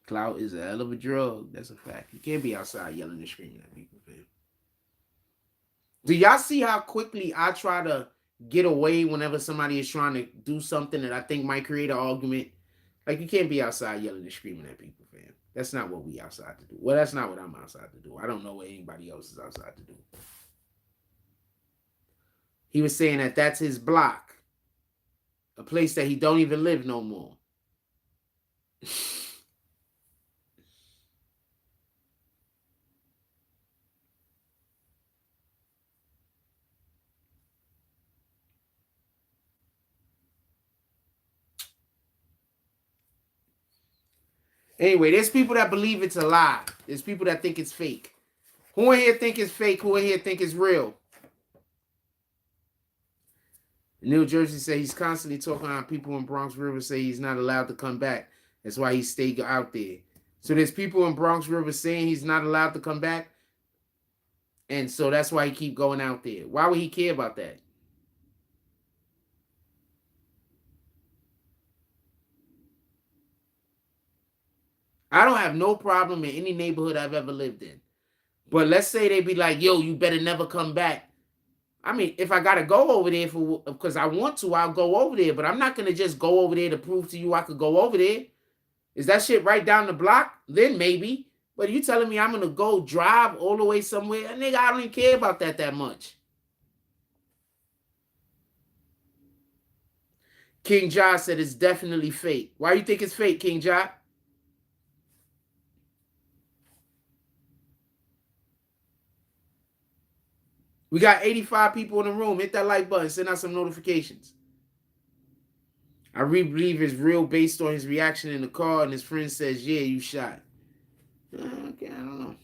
Clout is a hell of a drug. That's a fact. You can't be outside yelling and screaming at people, fam. Do y'all see how quickly I try to get away whenever somebody is trying to do something that I think might create an argument? Like, you can't be outside yelling and screaming at people, fam. That's not what we outside to do. Well, that's not what I'm outside to do. I don't know what anybody else is outside to do. He was saying that that's his block. A place that he don't even live no more. Anyway, there's people that believe it's a lie. There's people that think it's fake. Who in here think it's fake? Who in here think it's real? New Jersey say he's constantly talking about people in Bronx River say he's not allowed to come back. That's why he stayed out there. So there's people in Bronx River saying he's not allowed to come back. And so that's why he keep going out there. Why would he care about that? I don't have no problem in any neighborhood I've ever lived in. But let's say they be like, yo, you better never come back. I mean, if I got to go over there because I want to, I'll go over there. But I'm not going to just go over there to prove to you I could go over there. Is that shit right down the block? Then maybe. But you telling me I'm going to go drive all the way somewhere? Nigga, I don't even care about that much. King Ja said it's definitely fake. Why you think it's fake, King Ja? We got 85 people in the room. Hit that like button. Send out some notifications. I really believe it's real based on his reaction in the car, and his friend says, yeah, you shot. Okay, I don't know.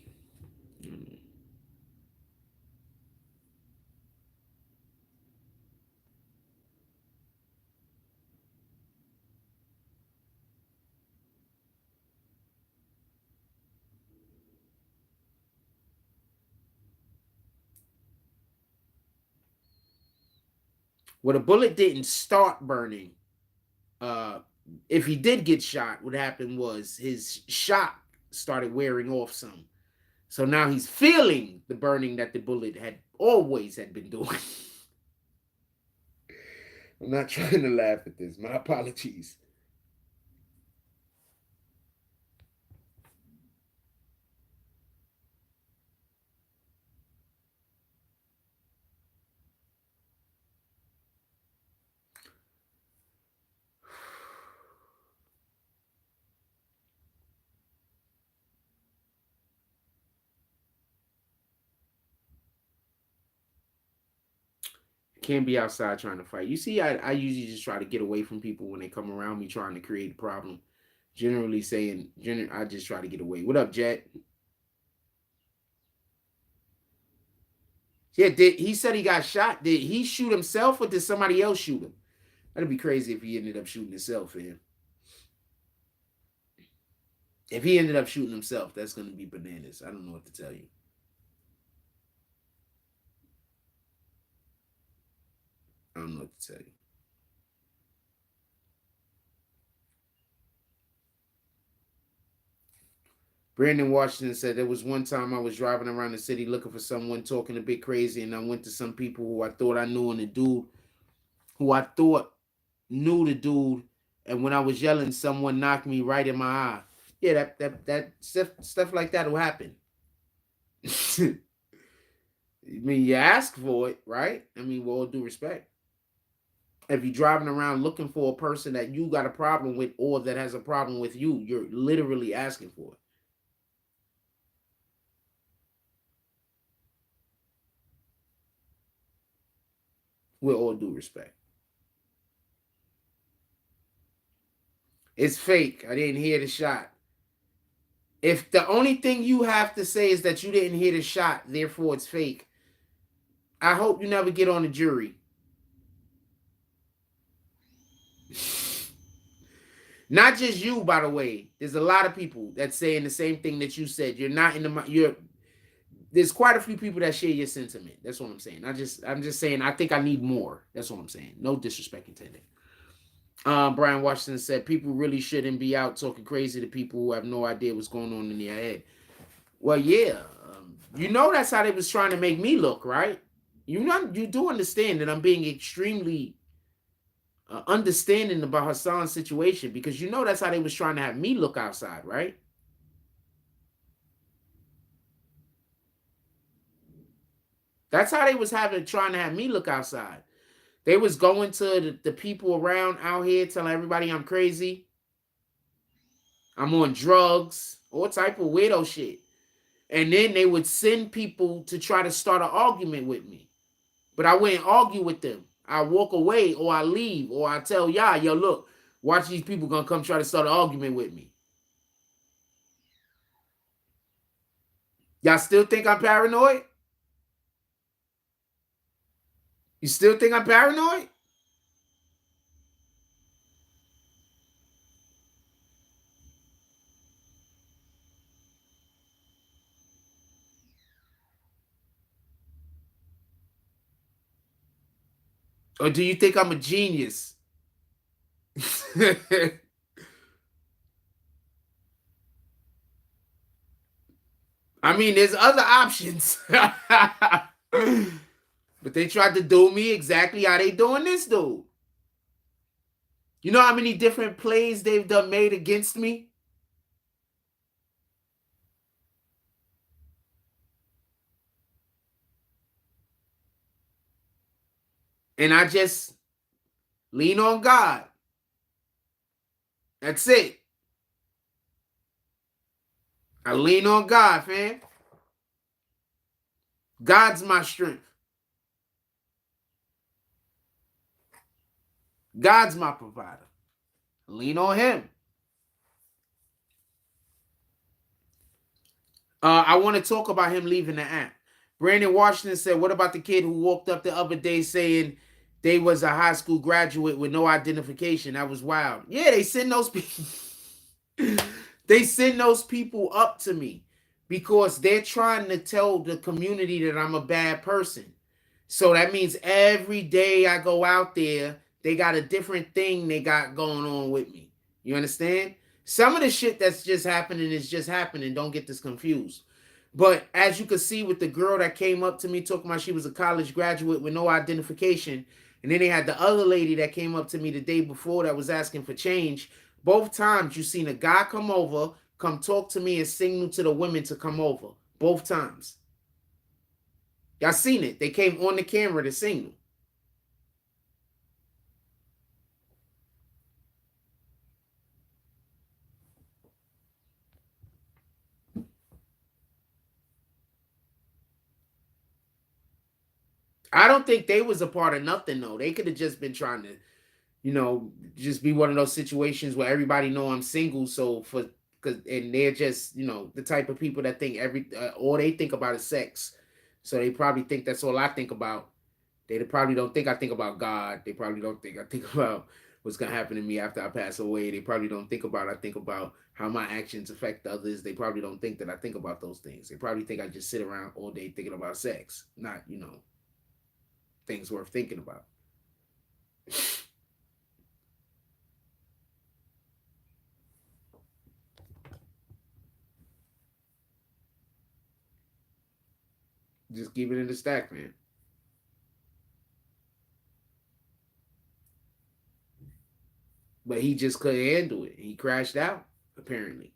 Well, the bullet didn't start burning. If he did get shot, what happened was his shot started wearing off some. So now he's feeling the burning that the bullet had been doing. I'm not trying to laugh at this. My apologies. Can't be outside trying to fight. You see, I usually just try to get away from people when they come around me trying to create a problem. I just try to get away. What up, Jet? Yeah, he said he got shot. Did he shoot himself or did somebody else shoot him? That'd be crazy if he ended up shooting himself, man. If he ended up shooting himself, that's going to be bananas. I don't know what to tell you. I don't know what to tell you. Brandon Washington said there was one time I was driving around the city looking for someone talking a bit crazy, and I went to some people who I thought I knew, and the dude who I thought knew the dude, and when I was yelling, someone knocked me right in my eye. Yeah, that stuff like that will happen. I mean, you ask for it, right? I mean, with all due respect. If you're driving around looking for a person that you got a problem with or that has a problem with you, you're literally asking for it. With all due respect. It's fake. I didn't hear the shot. If the only thing you have to say is that you didn't hear the shot, therefore it's fake, I hope you never get on the jury. Not just you, by the way. There's a lot of people that's saying the same thing that you said. You're not in the you're. There's quite a few people that share your sentiment. That's what I'm saying. I'm just saying. I think I need more. That's what I'm saying. No disrespect intended. Brian Washington said people really shouldn't be out talking crazy to people who have no idea what's going on in their head. Well, yeah, you know that's how they was trying to make me look, right? You do understand that I'm being extremely understanding about Hassan's situation, because you know that's how they was trying to have me look outside, right? That's how they was trying to have me look outside. They was going to the people around out here telling everybody I'm crazy, I'm on drugs, all type of weirdo shit. And then they would send people to try to start an argument with me. But I wouldn't argue with them. I walk away, or I leave, or I tell y'all, yo, look, watch these people gonna come try to start an argument with me. Y'all still think I'm paranoid? You still think I'm paranoid? Or do you think I'm a genius? I mean, there's other options. But they tried to do me exactly how they doing this dude. You know how many different plays they've done made against me? And I just lean on God. That's it. I lean on God, fam. God's my strength. God's my provider. Lean on him. I want to talk about him leaving the app. Brandon Washington said, what about the kid who walked up the other day saying they was a high school graduate with no identification? That was wild. Yeah, they send those people. They send those people up to me because they're trying to tell the community that I'm a bad person. So that means every day I go out there, they got a different thing they got going on with me. You understand? Some of the shit that's just happening is just happening. Don't get this confused. But as you can see with the girl that came up to me talking about she was a college graduate with no identification, and then they had the other lady that came up to me the day before that was asking for change. Both times you seen a guy come over, come talk to me and signal to the women to come over. Both times. Y'all seen it. They came on the camera to signal. I don't think they was a part of nothing, though. They could have just been trying to, just be one of those situations where everybody know I'm single. So and they're just, the type of people that think all they think about is sex. So they probably think that's all I think about. They probably don't think I think about God. They probably don't think I think about what's gonna happen to me after I pass away. They probably don't think about I think about how my actions affect others. They probably don't think that I think about those things. They probably think I just sit around all day thinking about sex, not things worth thinking about. Just keep it in the stack, man. But he just couldn't handle it. He crashed out, apparently.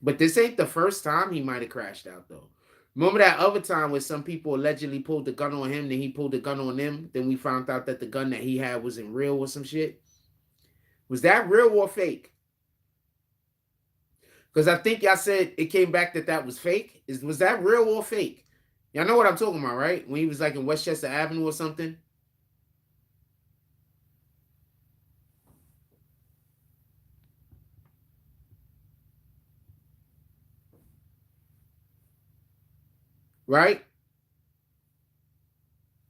But this ain't the first time he might have crashed out, though. Remember that other time where some people allegedly pulled the gun on him, then he pulled the gun on them? Then we found out that the gun that he had wasn't real or some shit? Was that real or fake? Because I think y'all said it came back that was fake. Was that real or fake? Y'all know what I'm talking about, right? When he was like in Westchester Avenue or something? Right?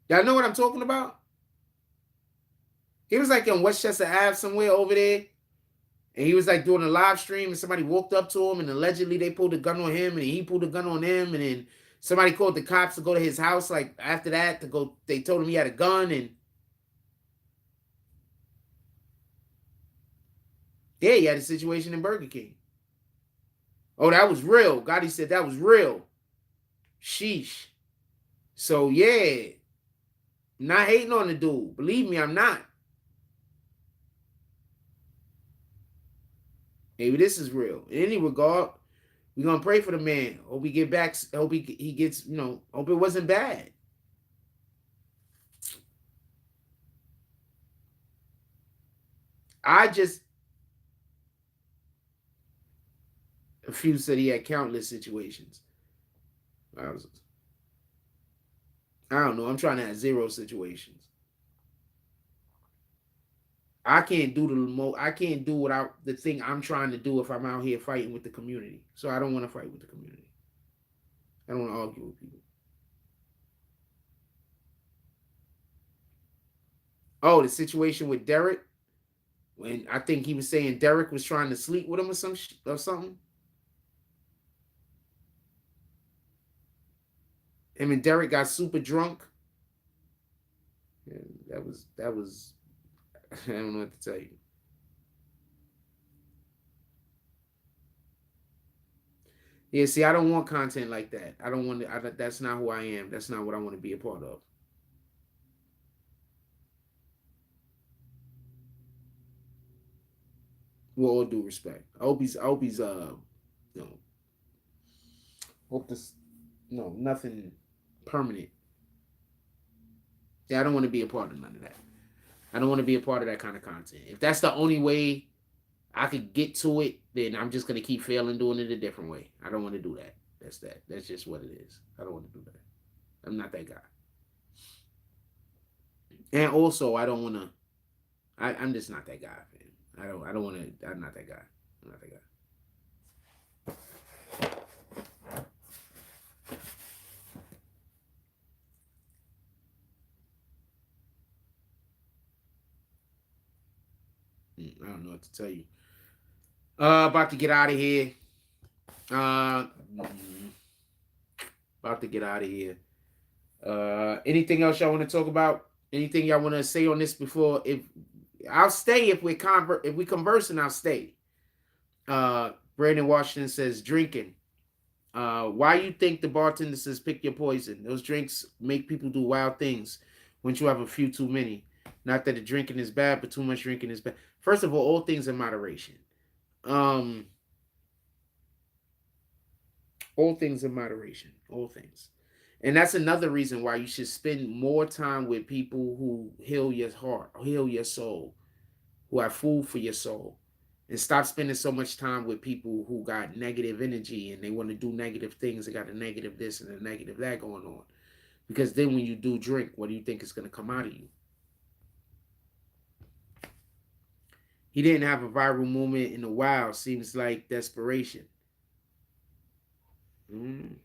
Y'all know what I'm talking about? He was like in Westchester Ave somewhere over there. And he was like doing a live stream and somebody walked up to him and allegedly they pulled a gun on him and he pulled a gun on them. And then somebody called the cops to go to his house. Like after that they told him he had a gun. And yeah, he had a situation in Burger King. Oh, that was real. Gotti said that was real. Sheesh. So yeah, I'm not hating on the dude. Believe me, I'm not. Maybe this is real. In any regard, we're gonna pray for the man. Hope he get back. Hope he gets. Hope it wasn't bad. A few said he had countless situations. I don't know. I'm trying to have 0 situations. I can't do the thing I'm trying to do if I'm out here fighting with the community. So I don't want to fight with the community. I don't want to argue with people. Oh, the situation with Derek, when I think he was saying Derek was trying to sleep with him or something. Him and Derek got super drunk. And that was I don't know what to tell you. Yeah, see, I don't want content like that. I don't want to. That's not who I am. That's not what I want to be a part of. With all due respect, I hope he's you know, hope this, nothing permanent. Yeah, I don't want to be a part of none of that. I don't want to be a part of that kind of content. If that's the only way I could get to it, then I'm just gonna keep failing doing it a different way. I don't want to do that. That's that. That's just what it is. I don't want to do that. I'm not that guy. And also, I don't want to. I'm just not that guy, man. I don't want to. I'm not that guy. I'm not that guy. I don't know what to tell you. About to get out of here. About to get out of here. Anything else y'all want to talk about? Anything y'all want to say on this before? If I'll stay if we conversing, I'll stay. Brandon Washington says drinking. Why you think the bartender says pick your poison? Those drinks make people do wild things once you have a few too many. Not that the drinking is bad, but too much drinking is bad. First of all things in moderation. All things in moderation. All things. And that's another reason why you should spend more time with people who heal your heart, heal your soul, who have food for your soul. And stop spending so much time with people who got negative energy and they want to do negative things. They got a negative this and a negative that going on. Because then when you do drink, what do you think is going to come out of you? He didn't have a viral moment in a while. Seems like desperation. Mm.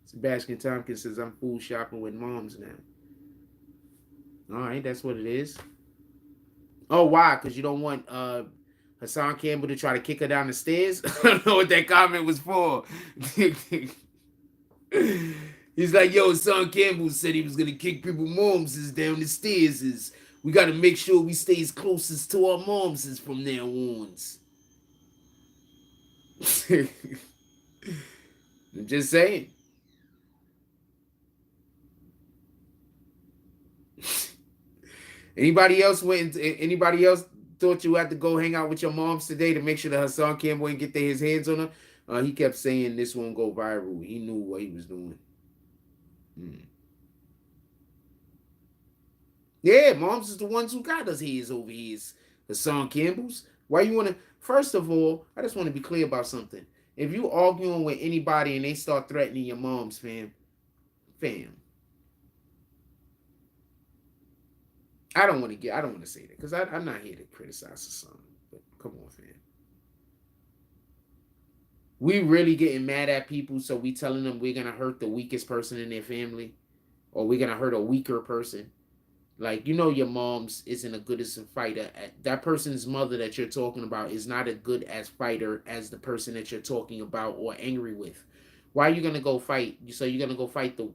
Sebastian Tompkins says, I'm food shopping with moms now. All right, that's what it is. Oh, why? Because you don't want Hassan Campbell to try to kick her down the stairs? I don't know what that comment was for. He's like, yo, Hassan Campbell said he was gonna kick people moms down the stairs. We gotta make sure we stay as closest to our moms as from now on. I'm just saying. Anybody else anybody else thought you had to go hang out with your moms today to make sure that Hassan Campbell ain't get his hands on her? He kept saying this won't go viral. He knew what he was doing. Yeah, moms is the ones who got us heads over heads. Hassan Campbell's. Why you want to? First of all, I just want to be clear about something. If you arguing with anybody and they start threatening your moms, fam, I don't want to say that because I'm not here to criticize Hassan. But come on, fam. We really getting mad at people, so we telling them we're gonna hurt the weakest person in their family, or we're gonna hurt a weaker person. Like, your mom's isn't as good as a fighter. That person's mother that you're talking about is not as good as fighter as the person that you're talking about or angry with. Why are you gonna go fight? So you're gonna go fight the?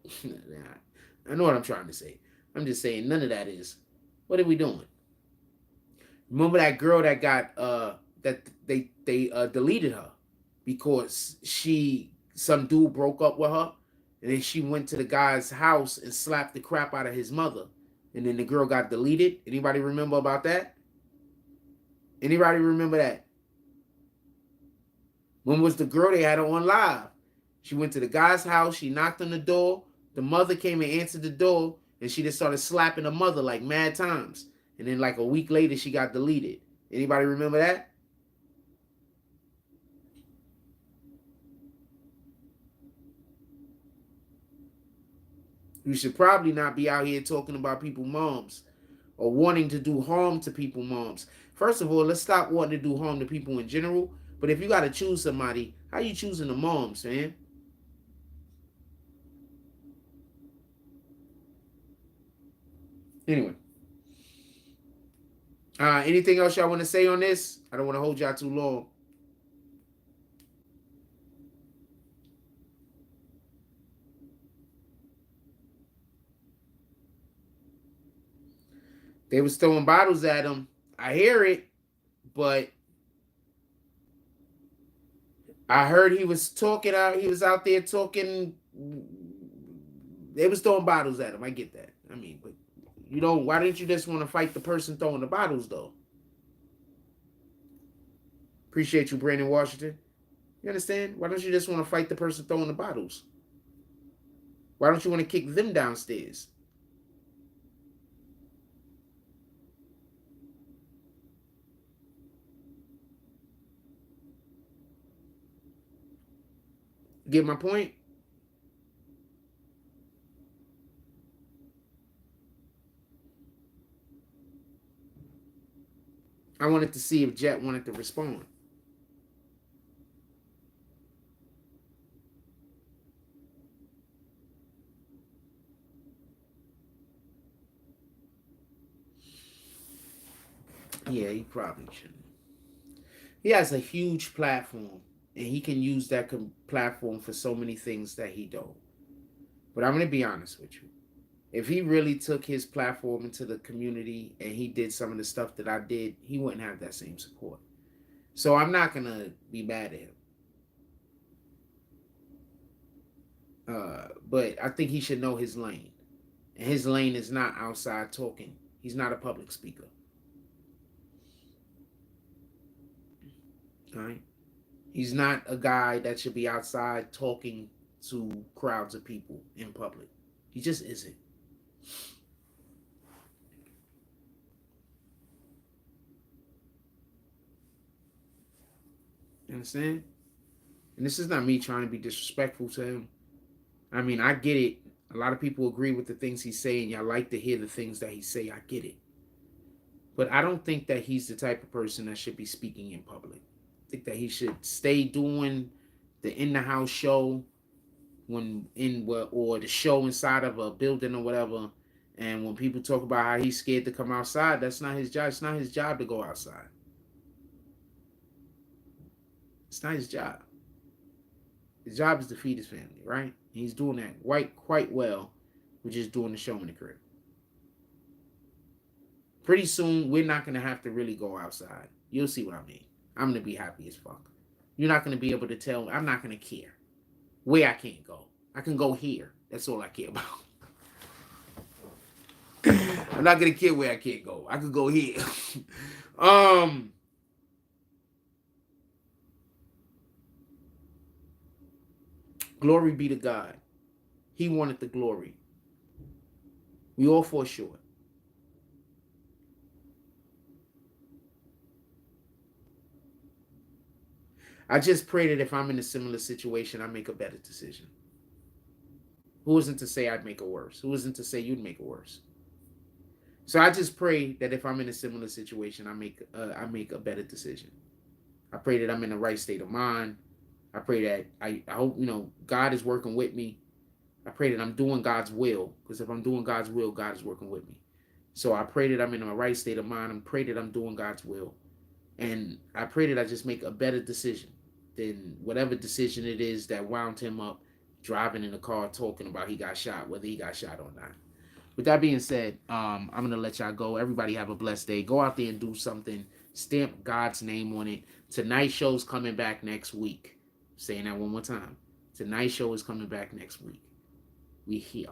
I know what I'm trying to say. I'm just saying none of that is. What are we doing? Remember that girl that got that they deleted her because some dude broke up with her, and then she went to the guy's house and slapped the crap out of his mother. And then the girl got deleted. Anybody remember about that? Anybody remember that? When was the girl they had her on live? She went to the guy's house. She knocked on the door. The mother came and answered the door. And she just started slapping the mother like mad times. And then like a week later, she got deleted. Anybody remember that? You should probably not be out here talking about people's moms or wanting to do harm to people's moms. First of all, let's stop wanting to do harm to people in general. But if you got to choose somebody, how you choosing the moms, man? Anyway. Anything else y'all want to say on this? I don't want to hold y'all too long. They was throwing bottles at him. I hear it, but I heard he was talking out. He was out there talking. They was throwing bottles at him. I get that. I mean, but why didn't you just want to fight the person throwing the bottles though? Appreciate you, Brandon Washington. You understand? Why don't you just want to fight the person throwing the bottles? Why don't you want to kick them downstairs? Get my point? I wanted to see if Jet wanted to respond. Yeah, he probably shouldn't. He has a huge platform, and he can use that platform for so many things that he don't. But I'm going to be honest with you. If he really took his platform into the community and he did some of the stuff that I did, he wouldn't have that same support. So I'm not going to be mad at him. But I think he should know his lane. And his lane is not outside talking. He's not a public speaker. All right? He's not a guy that should be outside talking to crowds of people in public. He just isn't. You understand? And this is not me trying to be disrespectful to him. I mean, I get it. A lot of people agree with the things he's saying. Y'all like to hear the things that he say. I get it. But I don't think that he's the type of person that should be speaking in public. I think that he should stay doing the in the house show or the show inside of a building or whatever. And when people talk about how he's scared to come outside, that's not his job. It's not his job to go outside. It's not his job. His job is to feed his family, right? He's doing that quite well. We're just doing the show in the crib. Pretty soon, we're not going to have to really go outside. You'll see what I mean. I'm going to be happy as fuck. You're not going to be able to tell me. I'm not going to care where I can't go. I can go here. That's all I care about. I'm not going to care where I can't go. I could go here. Glory be to God. He wanted the glory. We all fall short. I just pray that if I'm in a similar situation, I make a better decision. Who isn't to say I'd make it worse? Who isn't to say you'd make it worse? So I just pray that if I'm in a similar situation, I make a better decision. I pray that I'm in the right state of mind. I pray that I hope, God is working with me. I pray that I'm doing God's will, because if I'm doing God's will, God is working with me. So I pray that I'm in the right state of mind. I pray that I'm doing God's will. And I pray that I just make a better decision than whatever decision it is that wound him up driving in the car talking about he got shot, whether he got shot or not. With that being said, I'm going to let y'all go. Everybody have a blessed day. Go out there and do something. Stamp God's name on it. Tonight's show's coming back next week. Saying that one more time. Tonight's show is coming back next week. We here.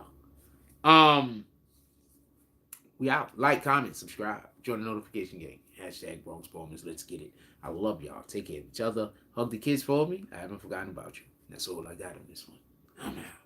We out. Like, comment, subscribe. Join the notification gang. Hashtag Bronx Bowmans. Let's get it. I love y'all. Take care of each other. Hug the kids for me. I haven't forgotten about you. That's all I got on this one. I'm out.